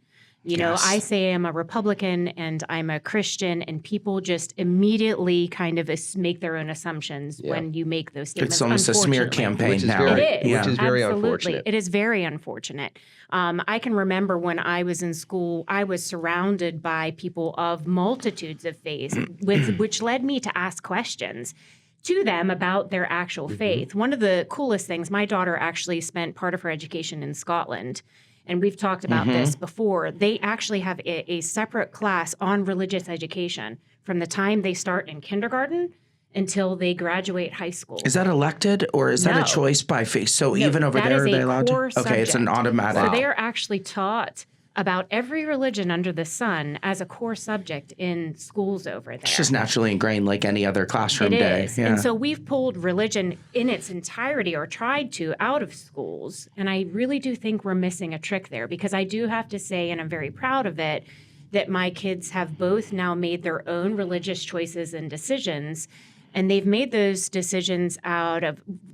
You know, I say I'm a Republican and I'm a Christian, and people just immediately kind of make their own assumptions when you make those statements. It's almost a smear campaign Which is now. very- It is. which is very Absolutely. unfortunate. It is very unfortunate. I can remember when I was in school, I was surrounded by people of multitudes of faiths, which led me to ask questions to them about their actual faith. One of the coolest things, my daughter actually spent part of her education in Scotland. And we've talked about this before. They actually have a separate class on religious education from the time they start in kindergarten until they graduate high school. Is that elected or is that No. a choice by faith? So No, even over that there, is are a they allowed to? core Okay, it's an subject. automatic. So they are actually taught about every religion under the sun as a core subject in schools over there. It's just naturally ingrained like any other classroom It day. is. Yeah. And so we've pulled religion in its entirety, or tried to, out of schools. And I really do think we're missing a trick there, because I do have to say, and I'm very proud of it, that my kids have both now made their own religious choices and decisions. And they've made those decisions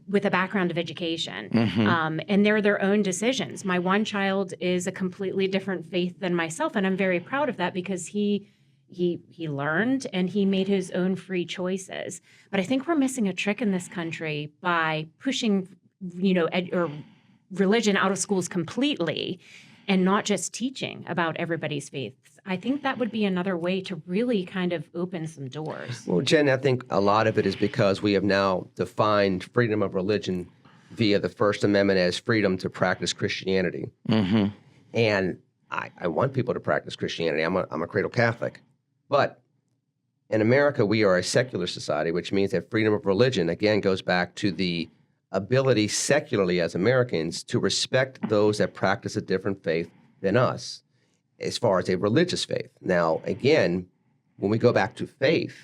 with a background of education. And they're their own decisions. My one child is a completely different faith than myself. And I'm very proud of that, because he learned and he made his own free choices. But I think we're missing a trick in this country by pushing, or religion out of schools completely, and not just teaching about everybody's faiths. I think that would be another way to really kind of open some doors. Well, Jen, I think a lot of it is because we have now defined freedom of religion via the First Amendment as freedom to practice Christianity. And I want people to practice Christianity. I'm a cradle Catholic. But in America, we are a secular society, which means that freedom of religion, again, goes back to the ability secularly as Americans to respect those that practice a different faith than us as far as a religious faith. Now, again, when we go back to faith,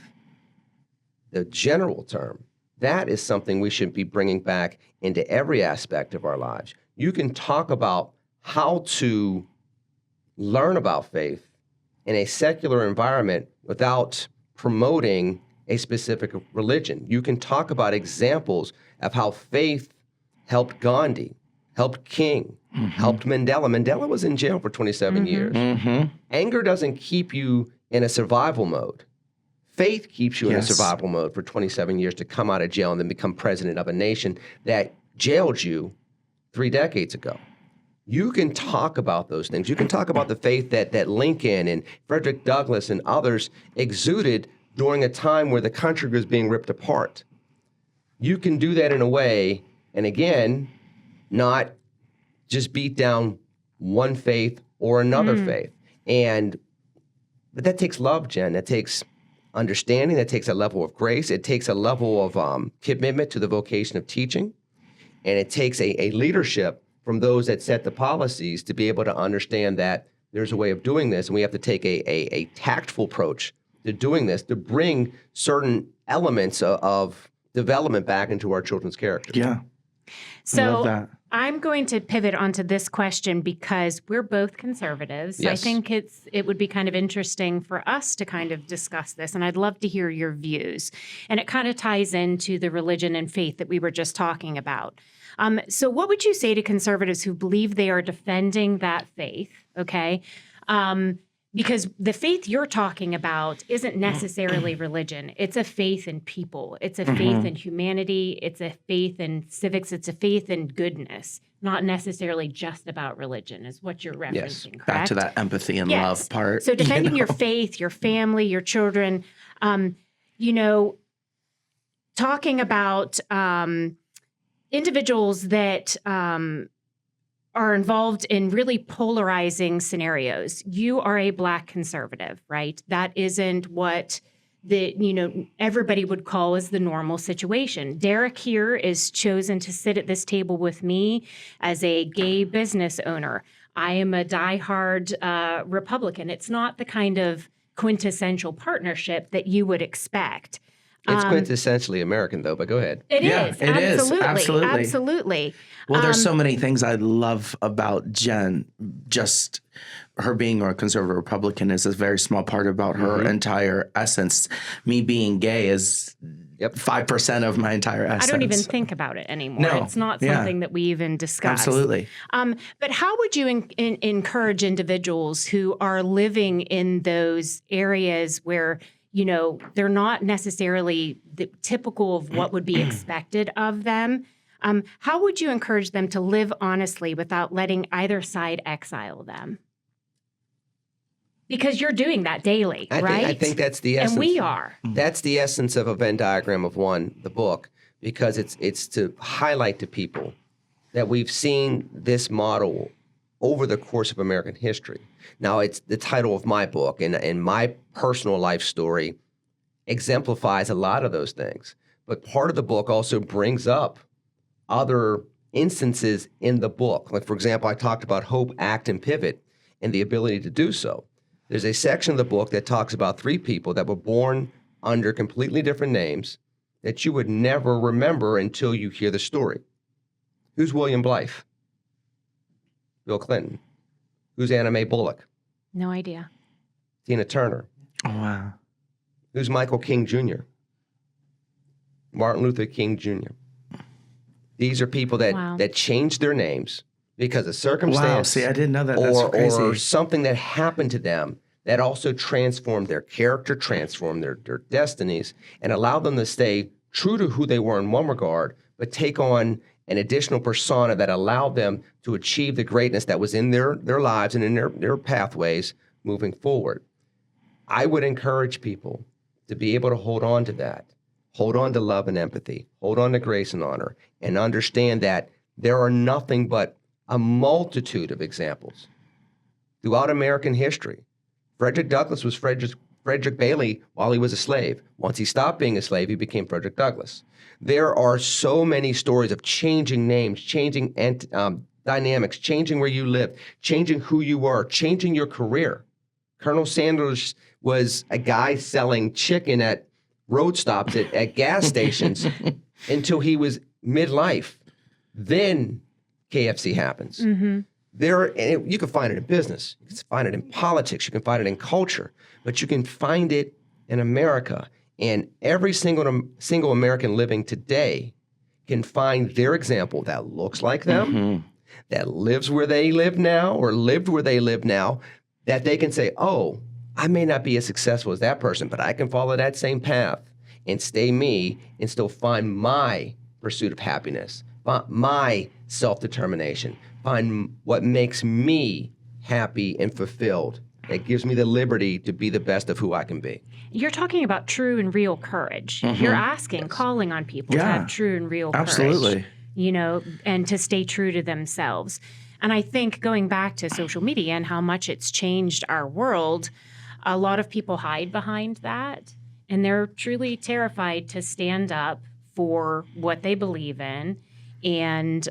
the general term, that is something we should be bringing back into every aspect of our lives. You can talk about how to learn about faith in a secular environment without promoting a specific religion. You can talk about examples of how faith helped Gandhi, helped King, helped Mandela. Mandela was in jail for 27 years. Anger doesn't keep you in a survival mode. Faith keeps you in a survival mode for 27 years to come out of jail and then become president of a nation that jailed you 3 decades ago. You can talk about those things. You can talk about the faith that Lincoln and Frederick Douglass and others exuded during a time where the country was being ripped apart. You can do that in a way, and again, not just beat down one faith or another faith. But that takes love, Jen. That takes understanding. That takes a level of grace. It takes a level of commitment to the vocation of teaching. And it takes a leadership from those that set the policies to be able to understand that there's a way of doing this, and we have to take a tactful approach to doing this to bring certain elements of development back into our children's character. Yeah. So I'm going to pivot onto this question because we're both conservatives. Yes. I think it would be kind of interesting for us to kind of discuss this, and I'd love to hear your views. And it kind of ties into the religion and faith that we were just talking about. So what would you say to conservatives who believe they are defending that faith, okay? Because the faith you're talking about isn't necessarily religion. It's a faith in people. It's a faith in humanity. It's a faith in civics. It's a faith in goodness, not necessarily just about religion is what you're referencing, correct? Back to that empathy and love part. So defending your faith, your family, your children, talking about individuals that are involved in really polarizing scenarios. You are a Black conservative, right? That isn't what everybody would call as the normal situation. Derek here is chosen to sit at this table with me as a gay business owner. I am a diehard Republican. It's not the kind of quintessential partnership that you would expect. It's quintessentially American, though, but go ahead. It is. Absolutely. Absolutely. Well, there's so many things I love about Jen. Just her being a conservative Republican is a very small part about her entire essence. Me being gay is 5% of my entire essence. I don't even think about it anymore. No. It's not something that we even discuss. Absolutely. But how would you encourage individuals who are living in those areas where they're not necessarily the typical of what would be expected of them? How would you encourage them to live honestly without letting either side exile them? Because you're doing that daily, right? I think that's the essence. And we are. That's the essence of a Venn diagram of one, the book, because it's to highlight to people that we've seen this model over the course of American history. Now, it's the title of my book, and my personal life story exemplifies a lot of those things. But part of the book also brings up other instances in the book. Like, for example, I talked about hope, act, and pivot, and the ability to do so. There's a section of the book that talks about 3 people that were born under completely different names that you would never remember until you hear the story. Who's William Blythe? Bill Clinton. Who's Anna Mae Bullock? No idea. Tina Turner. Oh, wow. Who's Michael King Jr.? Martin Luther King Jr. These are people that changed their names because of circumstance. Wow, see, I didn't know that. That's crazy. Or something that happened to them that also transformed their character, transformed their destinies, and allowed them to stay true to who they were in one regard, but take on an additional persona that allowed them to achieve the greatness that was in their lives and in their pathways moving forward. I would encourage people to be able to hold on to that, hold on to love and empathy, hold on to grace and honor, and understand that there are nothing but a multitude of examples throughout American history. Frederick Douglass was Frederick Bailey while he was a slave. Once he stopped being a slave, he became Frederick Douglass. There are so many stories of changing names, changing dynamics, changing where you live, changing who you are, changing your career. Colonel Sanders was a guy selling chicken at road stops at gas stations until he was midlife. Then KFC happens. Mm-hmm. You can find it in business. You can find it in politics. You can find it in culture. But you can find it in America. And every single American living today can find their example that looks like them, that lives where they live now or lived where they live now, that they can say, oh, I may not be as successful as that person, but I can follow that same path and stay me and still find my pursuit of happiness, my self-determination, find what makes me happy and fulfilled. It gives me the liberty to be the best of who I can be. You're talking about true and real courage. You're asking, calling on people to have true and real courage. Absolutely. And to stay true to themselves. And I think going back to social media and how much it's changed our world, a lot of people hide behind that. And they're truly terrified to stand up for what they believe in. And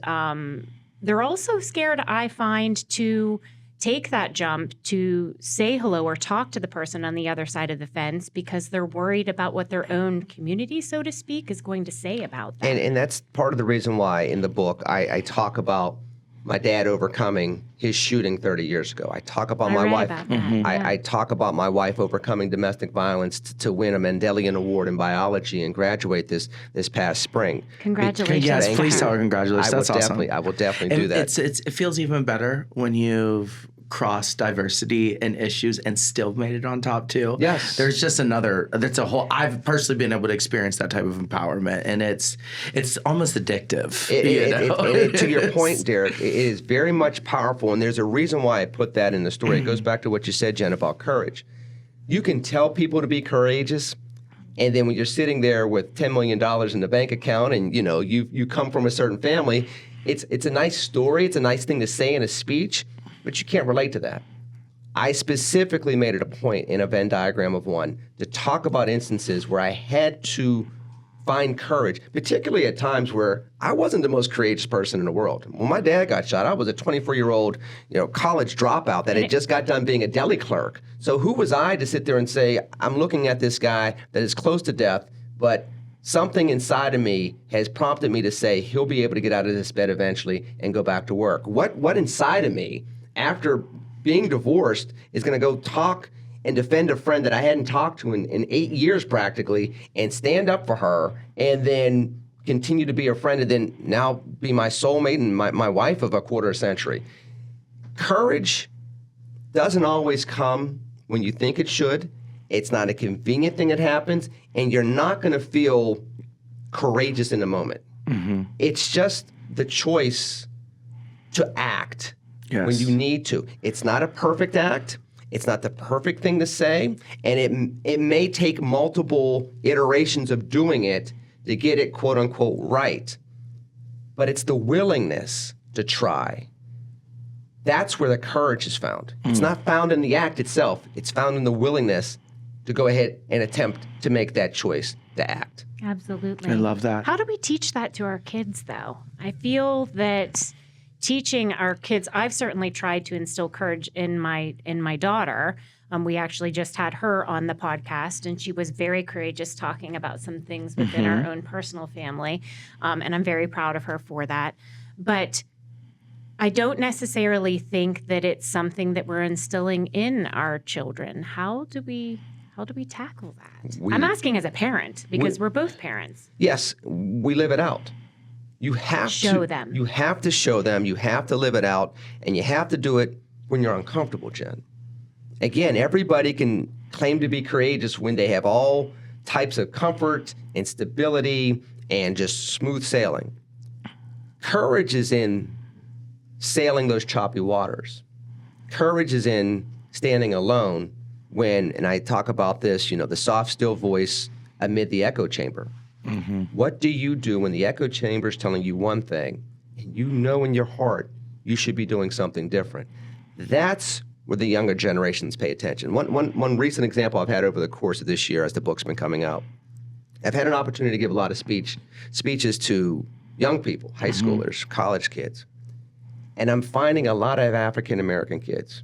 they're also scared, I find, to take that jump to say hello or talk to the person on the other side of the fence because they're worried about what their own community, so to speak, is going to say about them. And that's part of the reason why in the book I talk about my dad overcoming his shooting 30 years ago. I talk about my wife. I talk about my wife overcoming domestic violence to win a Mendelian Award in biology and graduate this past spring. Congratulations. Yes, please tell her congratulations. That's awesome. I will definitely do that. It feels even better when you've crossed diversity and issues and still made it on top too. Yes. There's just I've personally been able to experience that type of empowerment, and it's almost addictive. To your point, Derek, it is very much powerful, and there's a reason why I put that in the story. It goes back to what you said, Jen, about courage. You can tell people to be courageous, and then when you're sitting there with $10 million in the bank account and you come from a certain family, it's a nice story, it's a nice thing to say in a speech, but you can't relate to that. I specifically made it a point in a Venn diagram of one to talk about instances where I had to find courage, particularly at times where I wasn't the most courageous person in the world. When my dad got shot, I was a 24-year-old, college dropout that had just got done being a deli clerk. So who was I to sit there and say, I'm looking at this guy that is close to death, but something inside of me has prompted me to say he'll be able to get out of this bed eventually and go back to work. What inside of me, after being divorced, is going to go talk and defend a friend that I hadn't talked to in 8 years practically and stand up for her and then continue to be a friend and then now be my soulmate and my wife of a quarter century. Courage doesn't always come when you think it should. It's not a convenient thing that happens, and you're not going to feel courageous in the moment. It's just the choice to act when you need to. It's not a perfect act. It's not the perfect thing to say, and it may take multiple iterations of doing it to get it, quote unquote, right. But it's the willingness to try. That's where the courage is found. It's not found in the act itself. It's found in the willingness to go ahead and attempt to make that choice to act. Absolutely. I love that. How do we teach that to our kids, though? I feel that teaching our kids, I've certainly tried to instill courage in my daughter. We actually just had her on the podcast, and she was very courageous talking about some things within our own personal family, and I'm very proud of her for that. But I don't necessarily think that it's something that we're instilling in our children. How do we tackle that? I'm asking as a parent because we're both parents. Yes, we live it out. You have to show them. You have to show them. You have to live it out, and you have to do it when you're uncomfortable, Jen. Again, everybody can claim to be courageous when they have all types of comfort and stability and just smooth sailing. Courage is in sailing those choppy waters. Courage is in standing alone when, and I talk about this, the soft, still voice amid the echo chamber. What do you do when the echo chamber is telling you one thing and you know in your heart you should be doing something different? That's where the younger generations pay attention. One recent example I've had over the course of this year as the book's been coming out, I've had an opportunity to give a lot of speeches to young people, high schoolers, college kids. And I'm finding a lot of African-American kids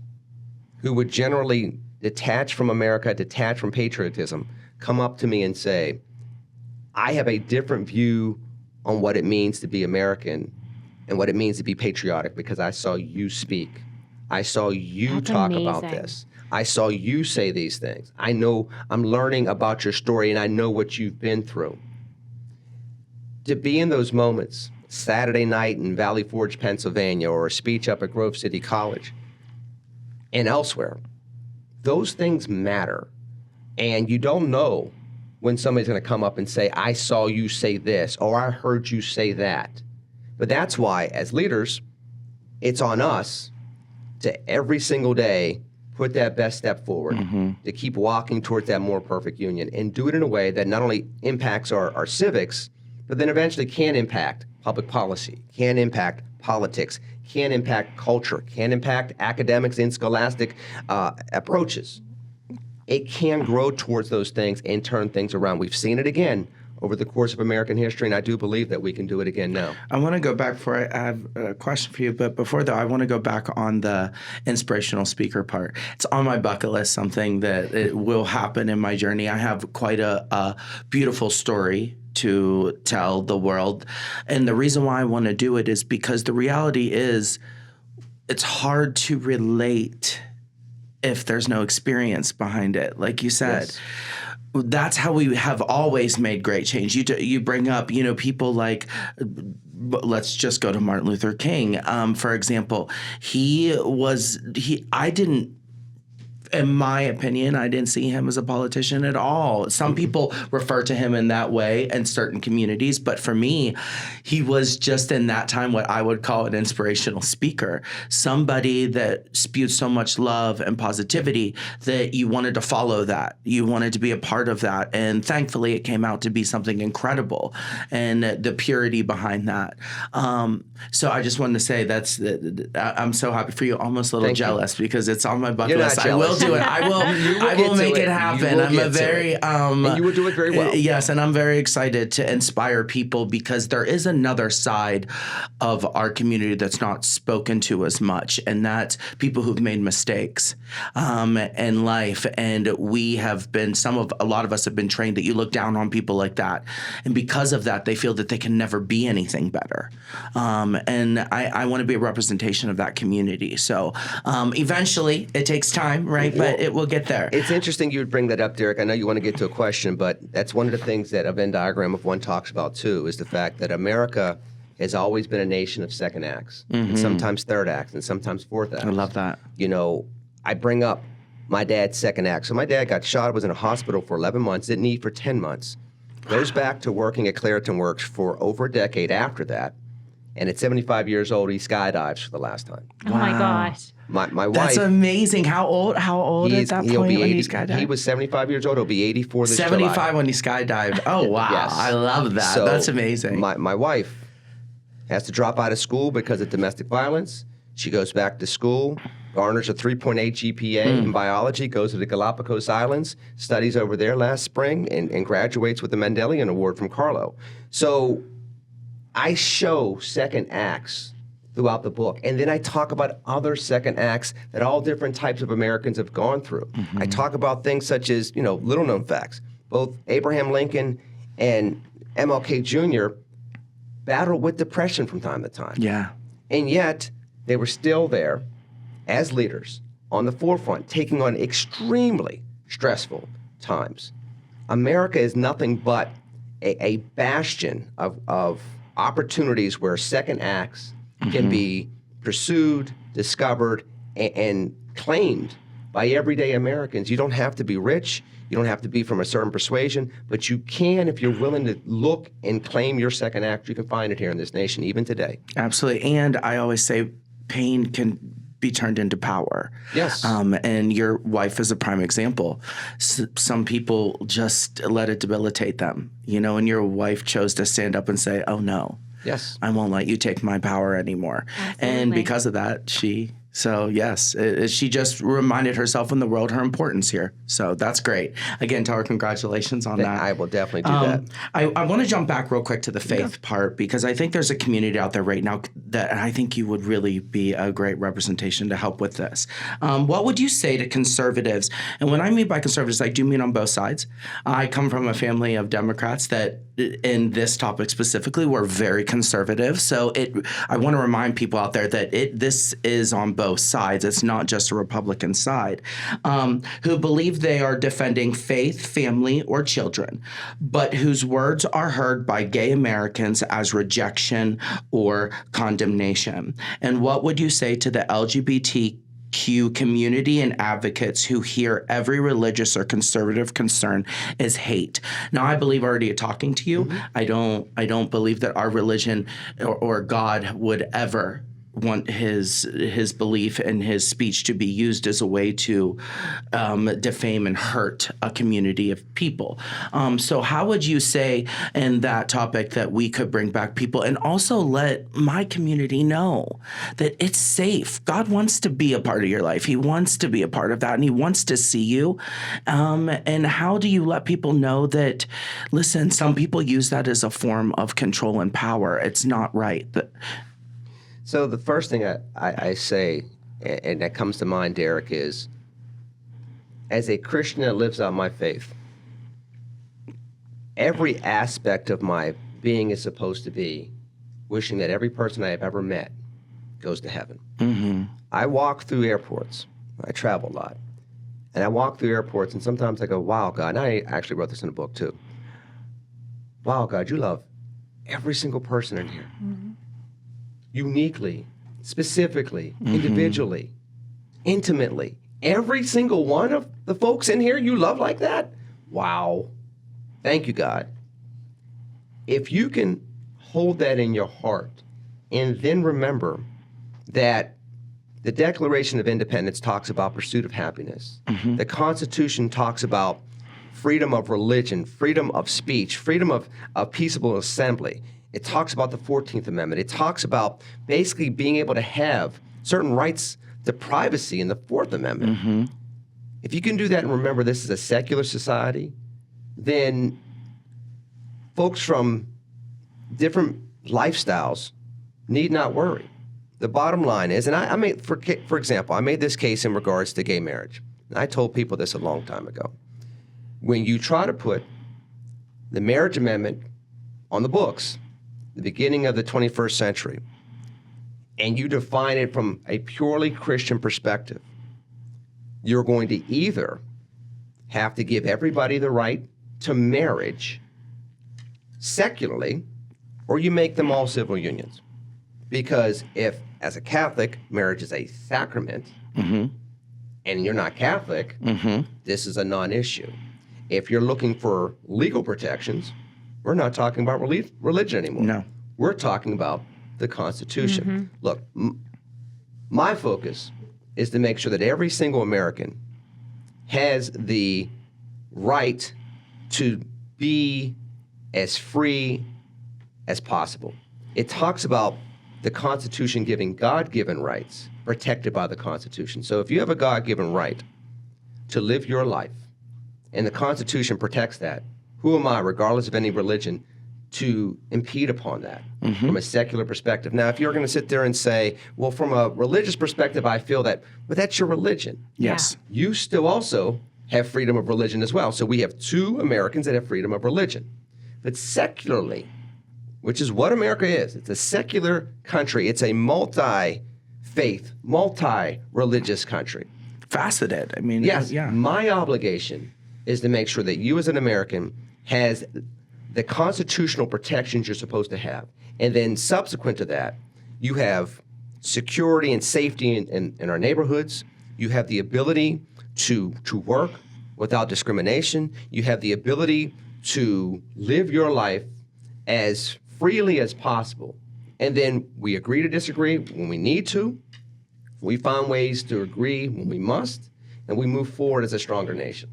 who would generally detach from America, detach from patriotism, come up to me and say, I have a different view on what it means to be American and what it means to be patriotic because I saw you speak. I saw you That's talk amazing. about this. I saw you say these things. I know I'm learning about your story and I know what you've been through. To be in those moments, Saturday night in Valley Forge, Pennsylvania, or a speech up at Grove City College and elsewhere, those things matter. And you don't know when somebody's going to come up and say, I saw you say this, or I heard you say that. But that's why, as leaders, it's on us to every single day put that best step forward, to keep walking towards that more perfect union, and do it in a way that not only impacts our civics, but then eventually can impact public policy, can impact politics, can impact culture, can impact academics and scholastic approaches. It can grow towards those things and turn things around. We've seen it again over the course of American history, and I do believe that we can do it again now. I want to go back before I have a question for you, but before that, I want to go back on the inspirational speaker part. It's on my bucket list, something that it will happen in my journey. I have quite a beautiful story to tell the world, and the reason why I want to do it is because the reality is it's hard to relate if there's no experience behind it, like you said. Yes. That's how we have always made great change. You bring up, people like, let's just go to Martin Luther King, for example. In my opinion, I didn't see him as a politician at all. Some people refer to him in that way in certain communities, but for me, he was just in that time what I would call an inspirational speaker, somebody that spewed so much love and positivity that you wanted to follow that. You wanted to be a part of that, and thankfully it came out to be something incredible, and the purity behind that. So I just wanted to say I'm so happy for you, almost a little jealous because it's on my bucket list. I will do it. I will make it happen. I'm a very and you will do it very well. Yes, and I'm very excited to inspire people because there is another side of our community that's not spoken to as much, and that's people who've made mistakes in life. And a lot of us have been trained that you look down on people like that, and because of that, they feel that they can never be anything better. And I want to be a representation of that community. So eventually, it takes time, right? But it will get there. It's interesting you would bring that up, Derek. I know you want to get to a question, but that's one of the things that a Venn diagram of one talks about too, is the fact that America has always been a nation of second acts, and sometimes third acts, and sometimes fourth acts. I love that. I bring up my dad's second act. So my dad got shot, was in a hospital for 11 months, didn't eat for 10 months. Goes back to working at Claritin Works for over a decade after that. And at 75 years old, he skydives for the last time. Oh my gosh. My wife. That's amazing. How old at that point when he skydived? He was 75 years old. He'll be 84 this 75 July. when he skydived. Oh, wow. Yes. I love that. So that's amazing. My wife has to drop out of school because of domestic violence. She goes back to school, garners a 3.8 GPA in biology, goes to the Galapagos Islands, studies over there last spring, and graduates with the Mendelian Award from Carlo. So I show second acts throughout the book. And then I talk about other second acts that all different types of Americans have gone through. I talk about things such as, little known facts. Both Abraham Lincoln and MLK Jr. battled with depression from time to time. Yeah. And yet they were still there as leaders on the forefront, taking on extremely stressful times. America is nothing but a bastion of opportunities where second acts can be pursued, discovered, and claimed by everyday Americans. You don't have to be rich. You don't have to be from a certain persuasion, but you can, if you're willing to look and claim your second act, you can find it here in this nation, even today. Absolutely. And I always say pain can be turned into power. Yes. And your wife is a prime example. Some people just let it debilitate them, and your wife chose to stand up and say, oh, no. Yes. I won't let you take my power anymore. Absolutely. And because of that, she So yes, she just reminded herself in the world her importance here. So that's great. Again, tell her congratulations on that. I will definitely do that. I want to jump back real quick to the faith part, because I think there's a community out there right now that I think you would really be a great representation to help with this. What would you say to conservatives? And when I mean by conservatives, I do mean on both sides. I come from a family of Democrats that, in this topic specifically, were very conservative. So I want to remind people out there that this is on both sides. It's not just a Republican side, who believe they are defending faith, family, or children, but whose words are heard by gay Americans as rejection or condemnation. And what would you say to the LGBTQ community and advocates who hear every religious or conservative concern as hate? Now, I believe already talking to you, I don't believe that our religion or God would ever want his belief and his speech to be used as a way to defame and hurt a community of people. So how would you say in that topic that we could bring back people and also let my community know that it's safe? God wants to be a part of your life. He wants to be a part of that, and he wants to see you. And how do you let people know that, listen, some people use that as a form of control and power. It's not right. So the first thing I say, and that comes to mind, Derek, is as a Christian that lives out my faith, every aspect of my being is supposed to be wishing that every person I have ever met goes to heaven. Mm-hmm. I walk through airports. I travel a lot. And I walk through airports, and sometimes I go, wow, God, and I actually wrote this in a book too. Wow, God, you love every single person in here. Mm-hmm. Uniquely, specifically, individually, intimately. Every single one of the folks in here you love like that? Wow. Thank you, God. If you can hold that in your heart and then remember that the Declaration of Independence talks about pursuit of happiness. Mm-hmm. The Constitution talks about freedom of religion, freedom of speech, freedom of peaceable assembly. It talks about the 14th Amendment. It talks about basically being able to have certain rights to privacy in the 4th Amendment. Mm-hmm. If you can do that and remember this is a secular society, then folks from different lifestyles need not worry. The bottom line is, and I made, for example, I made this case in regards to gay marriage. And I told people this a long time ago. When you try to put the marriage amendment on the books, the beginning of the 21st century, and you define it from a purely Christian perspective, you're going to either have to give everybody the right to marriage secularly, or you make them all civil unions. Because if, as a Catholic, marriage is a sacrament, mm-hmm. and you're not Catholic, mm-hmm. this is a non-issue. If you're looking for legal protections, we're not talking about religion anymore. No. We're talking about the Constitution. Mm-hmm. Look, my focus is to make sure that every single American has the right to be as free as possible. It talks about the Constitution giving God-given rights protected by the Constitution. So if you have a God-given right to live your life, and the Constitution protects that, who am I, regardless of any religion, to impede upon that mm-hmm. from a secular perspective? Now, if you're going to sit there and say, well, from a religious perspective, I feel that, but that's your religion. Yes. Yeah. You still also have freedom of religion as well. So we have two Americans that have freedom of religion. But secularly, which is what America is, it's a secular country. It's a multi-faith, multi-religious country. Faceted. I mean, yes. Yeah. My obligation is to make sure that you as an American has the constitutional protections you're supposed to have. And then subsequent to that, you have security and safety in our neighborhoods. You have the ability to work without discrimination. You have the ability to live your life as freely as possible. And then we agree to disagree when we need to. We find ways to agree when we must, and we move forward as a stronger nation.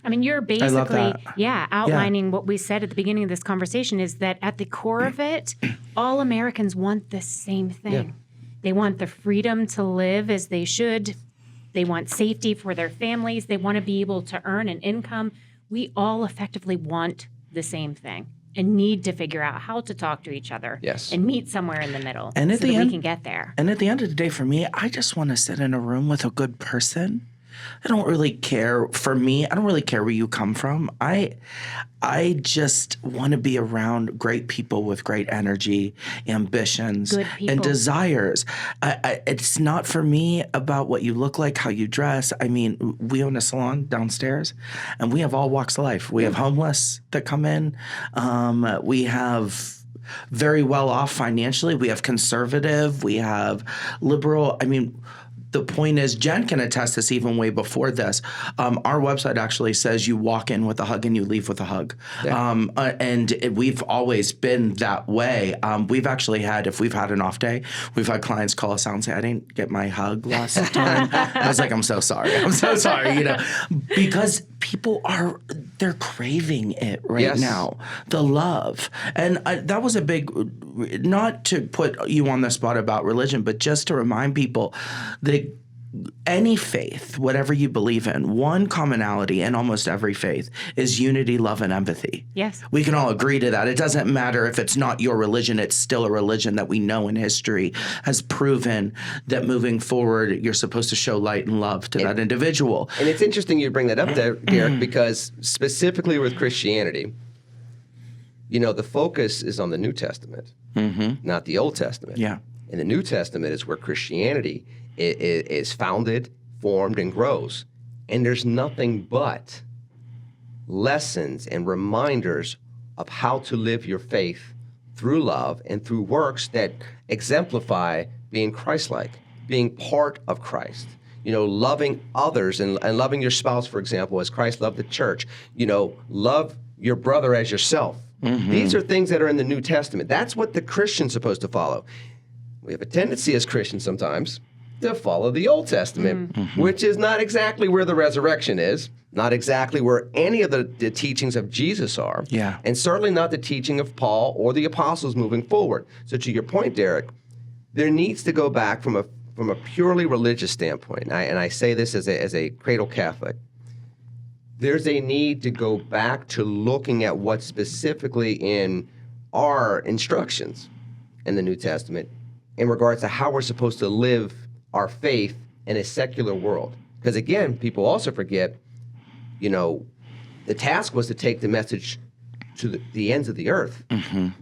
I mean, you're basically, outlining what we said at the beginning of this conversation is that at the core of it, all Americans want the same thing. They want the freedom to live as they should. They want safety for their families. They want to be able to earn an income. We all effectively want the same thing and need to figure out how to talk to each other and meet somewhere in the middle so that we can get there. And at the end of the day, for me, I just want to sit in a room with a good person. I don't really care. For me, I don't really care where you come from. I just want to be around great people with great energy, ambitions, and desires. It's not for me about what you look like, how you dress. I mean, we own a salon downstairs, and we have all walks of life. We have homeless that come in. We have very well off financially. We have conservative. We have liberal. I mean, the point is, Jen can attest this even way before this. Our website actually says you walk in with a hug and you leave with a hug. Yeah. We've always been that way. We've actually had, if we've had an off day, we've had clients call us out and say, I didn't get my hug last time. I was like, I'm so sorry. I'm so sorry, because people they're craving it right now, the love. And that was a big, not to put you on the spot about religion, but just to remind people that any faith, whatever you believe in, one commonality in almost every faith is unity, love, and empathy. Yes. We can all agree to that. It doesn't matter if it's not your religion, it's still a religion that we know in history has proven that moving forward, you're supposed to show light and love to that individual. And it's interesting you bring that up there, Derek, because specifically with Christianity, the focus is on the New Testament, not the Old Testament. Yeah. And the New Testament is where Christianity is founded, formed, and grows. And there's nothing but lessons and reminders of how to live your faith through love and through works that exemplify being Christ-like, being part of Christ. Loving others and loving your spouse, for example, as Christ loved the church. Love your brother as yourself. These are things that are in the New Testament. That's what the Christian's supposed to follow. We have a tendency as Christians sometimes to follow the Old Testament, which is not exactly where the resurrection is, not exactly where any of the teachings of Jesus are, and certainly not the teaching of Paul or the apostles moving forward. So to your point, Derek, there needs to go back from a purely religious standpoint, and I say this as a cradle Catholic, there's a need to go back to looking at what's specifically in our instructions in the New Testament in regards to how we're supposed to live our faith in a secular world. Because again, people also forget, the task was to take the message to the ends of the earth,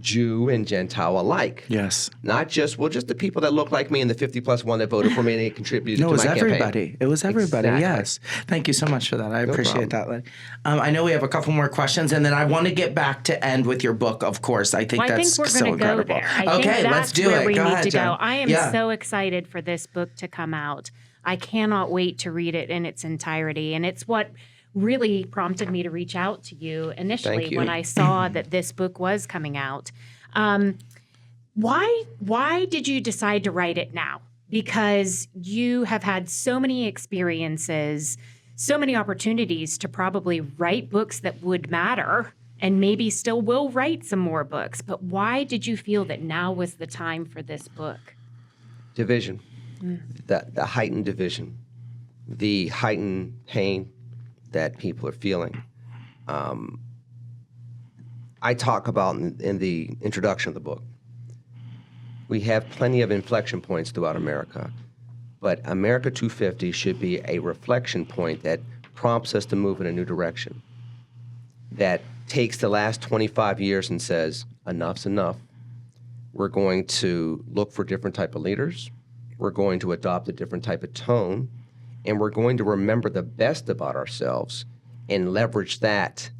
Jew and Gentile alike. Yes. Not just the people that look like me and the 50+1 that voted for me and they contributed to my campaign. It was everybody, Exactly. Yes. Thank you so much for that. I appreciate that, Lenny. I know we have a couple more questions, and then I want to get back to end with your book, of course. I think that's so incredible. I think we're going to go there. I think let's do where it. we Go need ahead, to Jen. go. I am so excited for this book to come out. I cannot wait to read it in its entirety, and it's what really prompted me to reach out to you initially when I saw that this book was coming out. Why did you decide to write it now? Because you have had so many experiences, so many opportunities to probably write books that would matter, and maybe still will write some more books. But why did you feel that now was the time for this book? Division, the heightened division, the heightened pain that people are feeling. I talk about in the introduction of the book, we have plenty of inflection points throughout America, but America 250 should be a reflection point that prompts us to move in a new direction, that takes the last 25 years and says, enough's enough. We're going to look for different type of leaders. We're going to adopt a different type of tone. And we're going to remember the best about ourselves and leverage that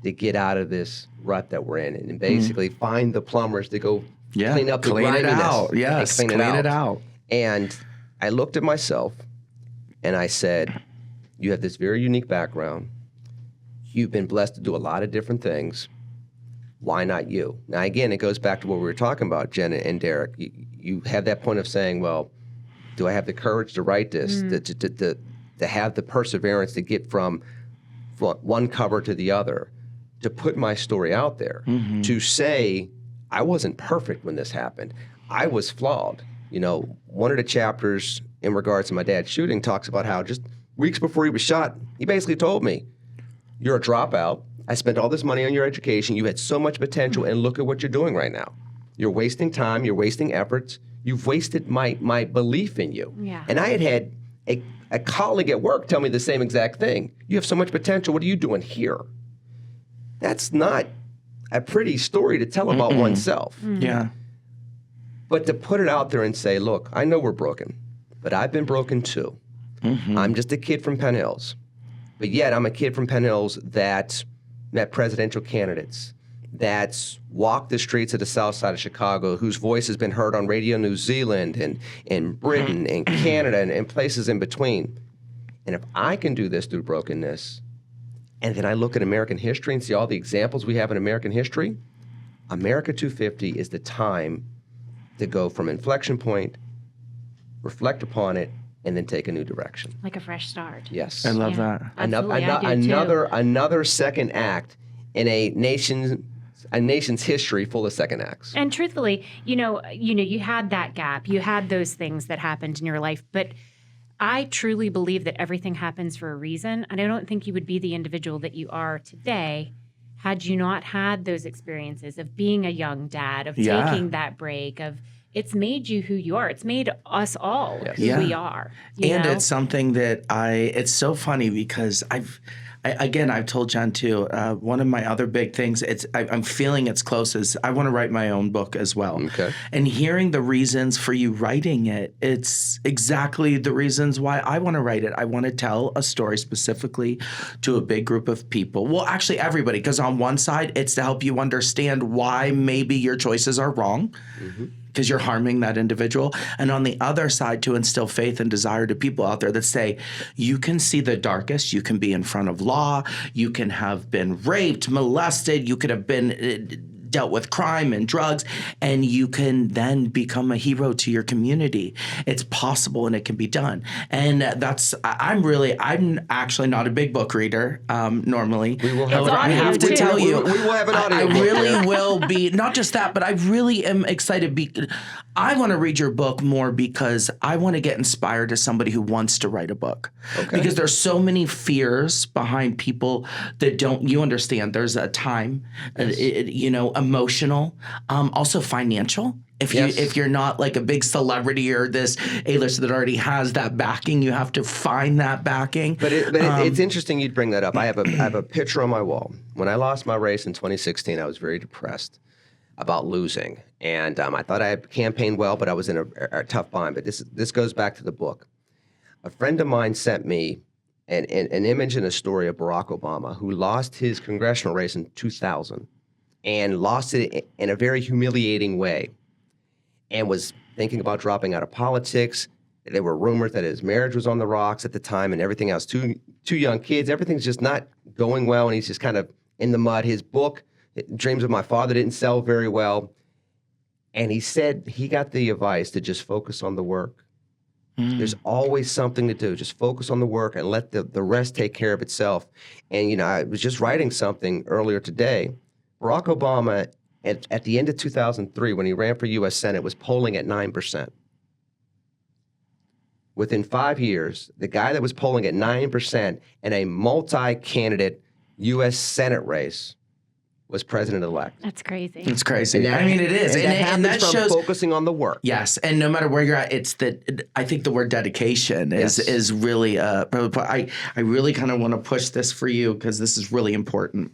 to get out of this rut that we're in and basically find the plumbers to go clean up the griminess. Clean it out. And I looked at myself and I said, you have this very unique background. You've been blessed to do a lot of different things. Why not you? Now, again, it goes back to what we were talking about, Jen and Derek. You have that point of saying, well, do I have the courage to write this, to have the perseverance to get from one cover to the other, to put my story out there, to say I wasn't perfect when this happened. I was flawed. One of the chapters in regards to my dad's shooting talks about how just weeks before he was shot, he basically told me, "You're a dropout. I spent all this money on your education. You had so much potential, and look at what you're doing right now. You're wasting time. You're wasting efforts. You've wasted my belief in you." Yeah. And I had a colleague at work tell me the same exact thing. "You have so much potential. What are you doing here?" That's not a pretty story to tell about oneself. Yeah. But to put it out there and say, "Look, I know we're broken, but I've been broken too. I'm just a kid from Penn Hills. But yet I'm a kid from Penn Hills that met presidential candidates, that's walked the streets of the south side of Chicago, whose voice has been heard on Radio New Zealand and in Britain and Canada and places in between. And if I can do this through brokenness, and then I look at American history and see all the examples we have in American history, America 250 is the time to go from inflection point, reflect upon it, and then take a new direction." Like a fresh start. Yes. I love that. Absolutely, I do too. Another second act in a nation's history full of second acts. And truthfully, you had that gap. You had those things that happened in your life, but I truly believe that everything happens for a reason, and I don't think you would be the individual that you are today had you not had those experiences of being a young dad, of taking that break, of it's made you who you are. It's made us all who we are. And it's something that it's so funny because I've told John too, one of my other big things, I'm feeling it's close, is I want to write my own book as well. Okay. And hearing the reasons for you writing it, it's exactly the reasons why I want to write it. I want to tell a story specifically to a big group of people. Well, actually everybody, because on one side, it's to help you understand why maybe your choices are wrong. Because you're harming that individual. And on the other side, to instill faith and desire to people out there that say, you can see the darkest, you can be in front of law, you can have been raped, molested, you could have been dealt with crime and drugs, and you can then become a hero to your community. It's possible and it can be done. And I'm actually not a big book reader normally. We will have I have to tell you, we will have an audio I book really here. will be, not just that, but I really am excited. I want to read your book more because I want to get inspired as somebody who wants to write a book. Okay. Because there's so many fears behind people that you understand. There's a time, emotional, also financial. If you're not like a big celebrity or this A-list that already has that backing, you have to find that backing. But it's interesting you'd bring that up. I have a picture on my wall. When I lost my race in 2016, I was very depressed about losing, and I thought I had campaigned well, but I was in a tough bind. But this goes back to the book. A friend of mine sent me an image and a story of Barack Obama, who lost his congressional race in 2000 and lost it in a very humiliating way, and was thinking about dropping out of politics. There were rumors that his marriage was on the rocks at the time and everything else. Two young kids, everything's just not going well, and he's just kind of in the mud. His book, Dreams of My Father, didn't sell very well. And he said he got the advice to just focus on the work. There's always something to do. Just focus on the work and let the rest take care of itself. And, I was just writing something earlier today. Barack Obama, at the end of 2003, when he ran for U.S. Senate, was polling at 9%. Within 5 years, the guy that was polling at 9% in a multi-candidate U.S. Senate race was president-elect. That's crazy. It's crazy. And it is. And that shows from focusing on the work. Yes, and no matter where you're at, it's that I think the word dedication is really. I really kind of want to push this for you because this is really important.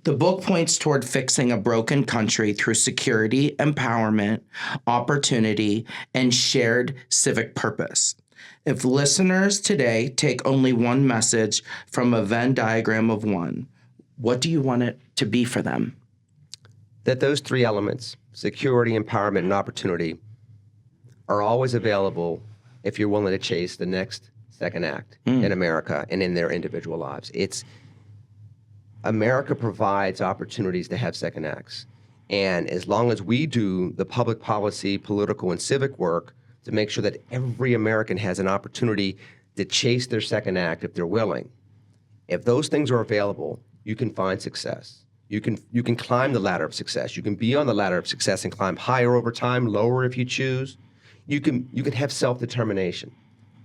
The book points toward fixing a broken country through security, empowerment, opportunity, and shared civic purpose. If listeners today take only one message from a Venn diagram of one, what do you want it to be for them? That those three elements, security, empowerment, and opportunity, are always available if you're willing to chase the next second act in America and in their individual lives. America provides opportunities to have second acts. And as long as we do the public policy, political, and civic work to make sure that every American has an opportunity to chase their second act if they're willing, if those things are available, you can find success. You can climb the ladder of success. You can be on the ladder of success and climb higher over time, lower if you choose. you can have self-determination.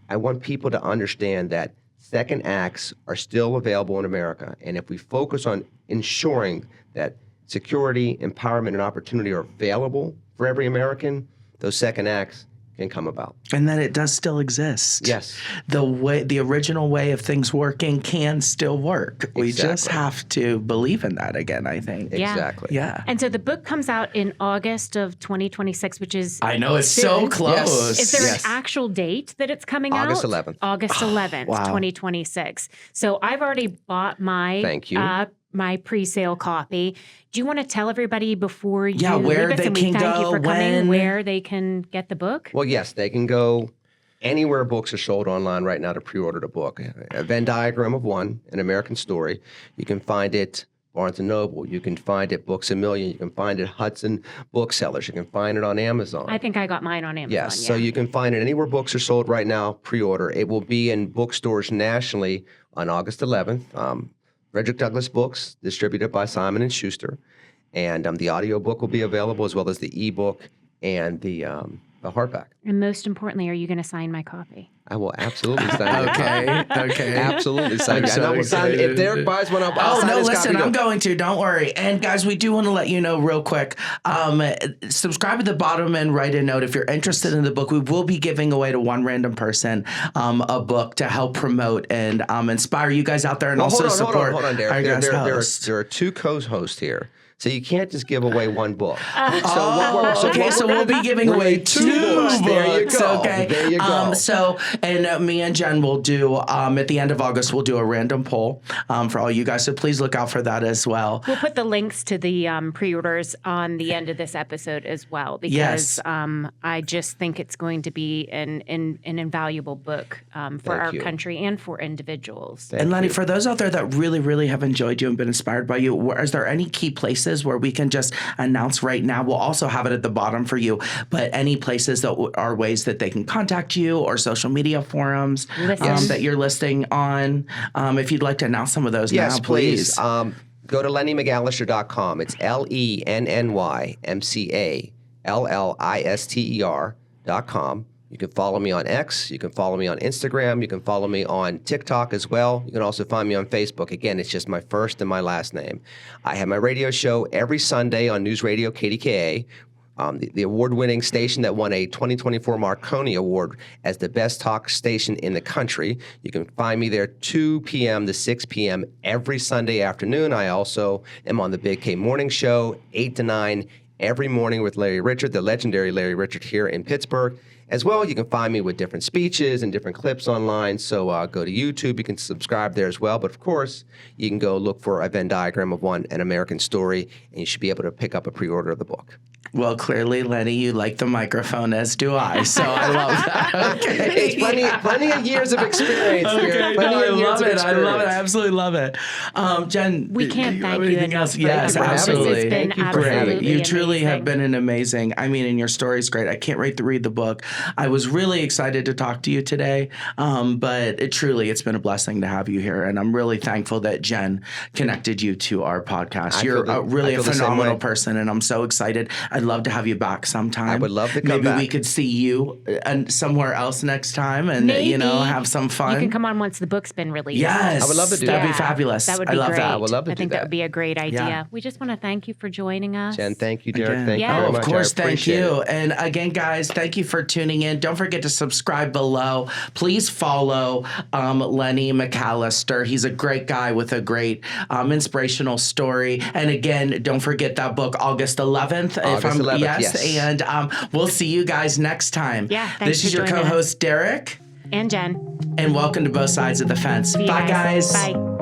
I want people to understand that second acts are still available in America. And if we focus on ensuring that security, empowerment, and opportunity are available for every American, those second acts can come about. And that it does still exist. Yes. The original way of things working can still work. We just have to believe in that again, I think. Yeah. Exactly. Yeah. And so the book comes out in August of 2026, which is I know, it's soon. so close. Yes. Is there Yes. an actual date that it's coming August out? 11th. August 11th, wow. 2026. So I've already bought my Thank you. My pre-sale copy. Do you want to tell everybody before you where leave us, they and we can thank you go, for coming, when? where they can get the book? Well, yes, they can go anywhere books are sold online right now to pre-order the book. A Venn diagram of one, an American story. You can find it Barnes & Noble. You can find it Books A Million. You can find it Hudson Booksellers. You can find it on Amazon. I think I got mine on Amazon. Yes, yeah. so you can find it anywhere books are sold right now, pre-order. It will be in bookstores nationally on August 11th. Frederick Douglass Books, distributed by Simon & Schuster. And the audiobook will be available as well as the ebook and the hardback. And most importantly, are you going to sign my copy? I will absolutely sign it. Okay. Absolutely sign I'm it. so And I will sign it. If excited. Derek buys one, I'll Oh, sign no, his listen, copy I'm too. going to. Don't worry. And guys, we do want to let you know real quick. Subscribe at the bottom and write a note. If you're interested in the book, we will be giving away to one random person a book to help promote and inspire you guys out there and also support Hold on, Derek. our guest hosts. There are two co-hosts here. So you can't just give away one book. So we'll be giving away two books. There you go. Okay. There you go. Me and Jen will do, at the end of August, we'll do a random poll for all you guys. So please look out for that as well. We'll put the links to the pre-orders on the end of this episode as well, because I just think it's going to be an invaluable book for our country and for individuals. And Lenny, for those out there that really, really have enjoyed you and been inspired by you, is there any key places where we can just announce right now? We'll also have it at the bottom for you, but any places that are ways that they can contact you or social media forums that you're listing on, if you'd like to announce some of those now, please. Go to LennyMcAllister.com. It's LennyMcAllister.com. You can follow me on X. You can follow me on Instagram. You can follow me on TikTok as well. You can also find me on Facebook. Again, it's just my first and my last name. I have my radio show every Sunday on News Radio KDKA, the award-winning station that won a 2024 Marconi Award as the best talk station in the country. You can find me there 2 p.m. to 6 p.m. every Sunday afternoon. I also am on the Big K Morning Show, 8 to 9 every morning with Larry Richard, the legendary Larry Richard here in Pittsburgh. As well, you can find me with different speeches and different clips online. So go to YouTube. You can subscribe there as well. But of course, you can go look for a Venn diagram of one, an American story, and you should be able to pick up a pre-order of the book. Well, clearly, Lenny, you like the microphone, as do I. So I love that. Okay. It's plenty of years of experience here. I love it. I absolutely love it. Jen, we can't thank you anything enough. else? Yes, absolutely. It's been absolutely You truly amazing. have been an amazing. I mean, and your story's great. I can't wait to read the book. I was really excited to talk to you today, but it's been a blessing to have you here, and I'm really thankful that Jen connected you to our podcast. You're really a phenomenal person, and I'm so excited. I'd love to have you back sometime. I would love to come Maybe back. we could see you somewhere else next time, and Maybe. have some fun. You can come on once the book's been released. Yes, I would love to do That'd that. be fabulous. That would I be love great. that. I would love to I think do that that. would be a great idea. Yeah. We just want to thank you for joining us. Jen, thank you, Derek. Again. Thank you Yeah. very Oh, much. of course, I thank appreciate you. it. And again, guys, thank you for tuning in. Don't forget to subscribe below. Please follow Lenny McAllister. He's a great guy with a great inspirational story. And again, don't forget that book, August 11th. August 11th, yes. And we'll see you guys next time. Yeah, thanks This is for your joining us. co-host, Derek. And Jen. And welcome to Both Sides of the Fence. See you Bye, guys. Bye.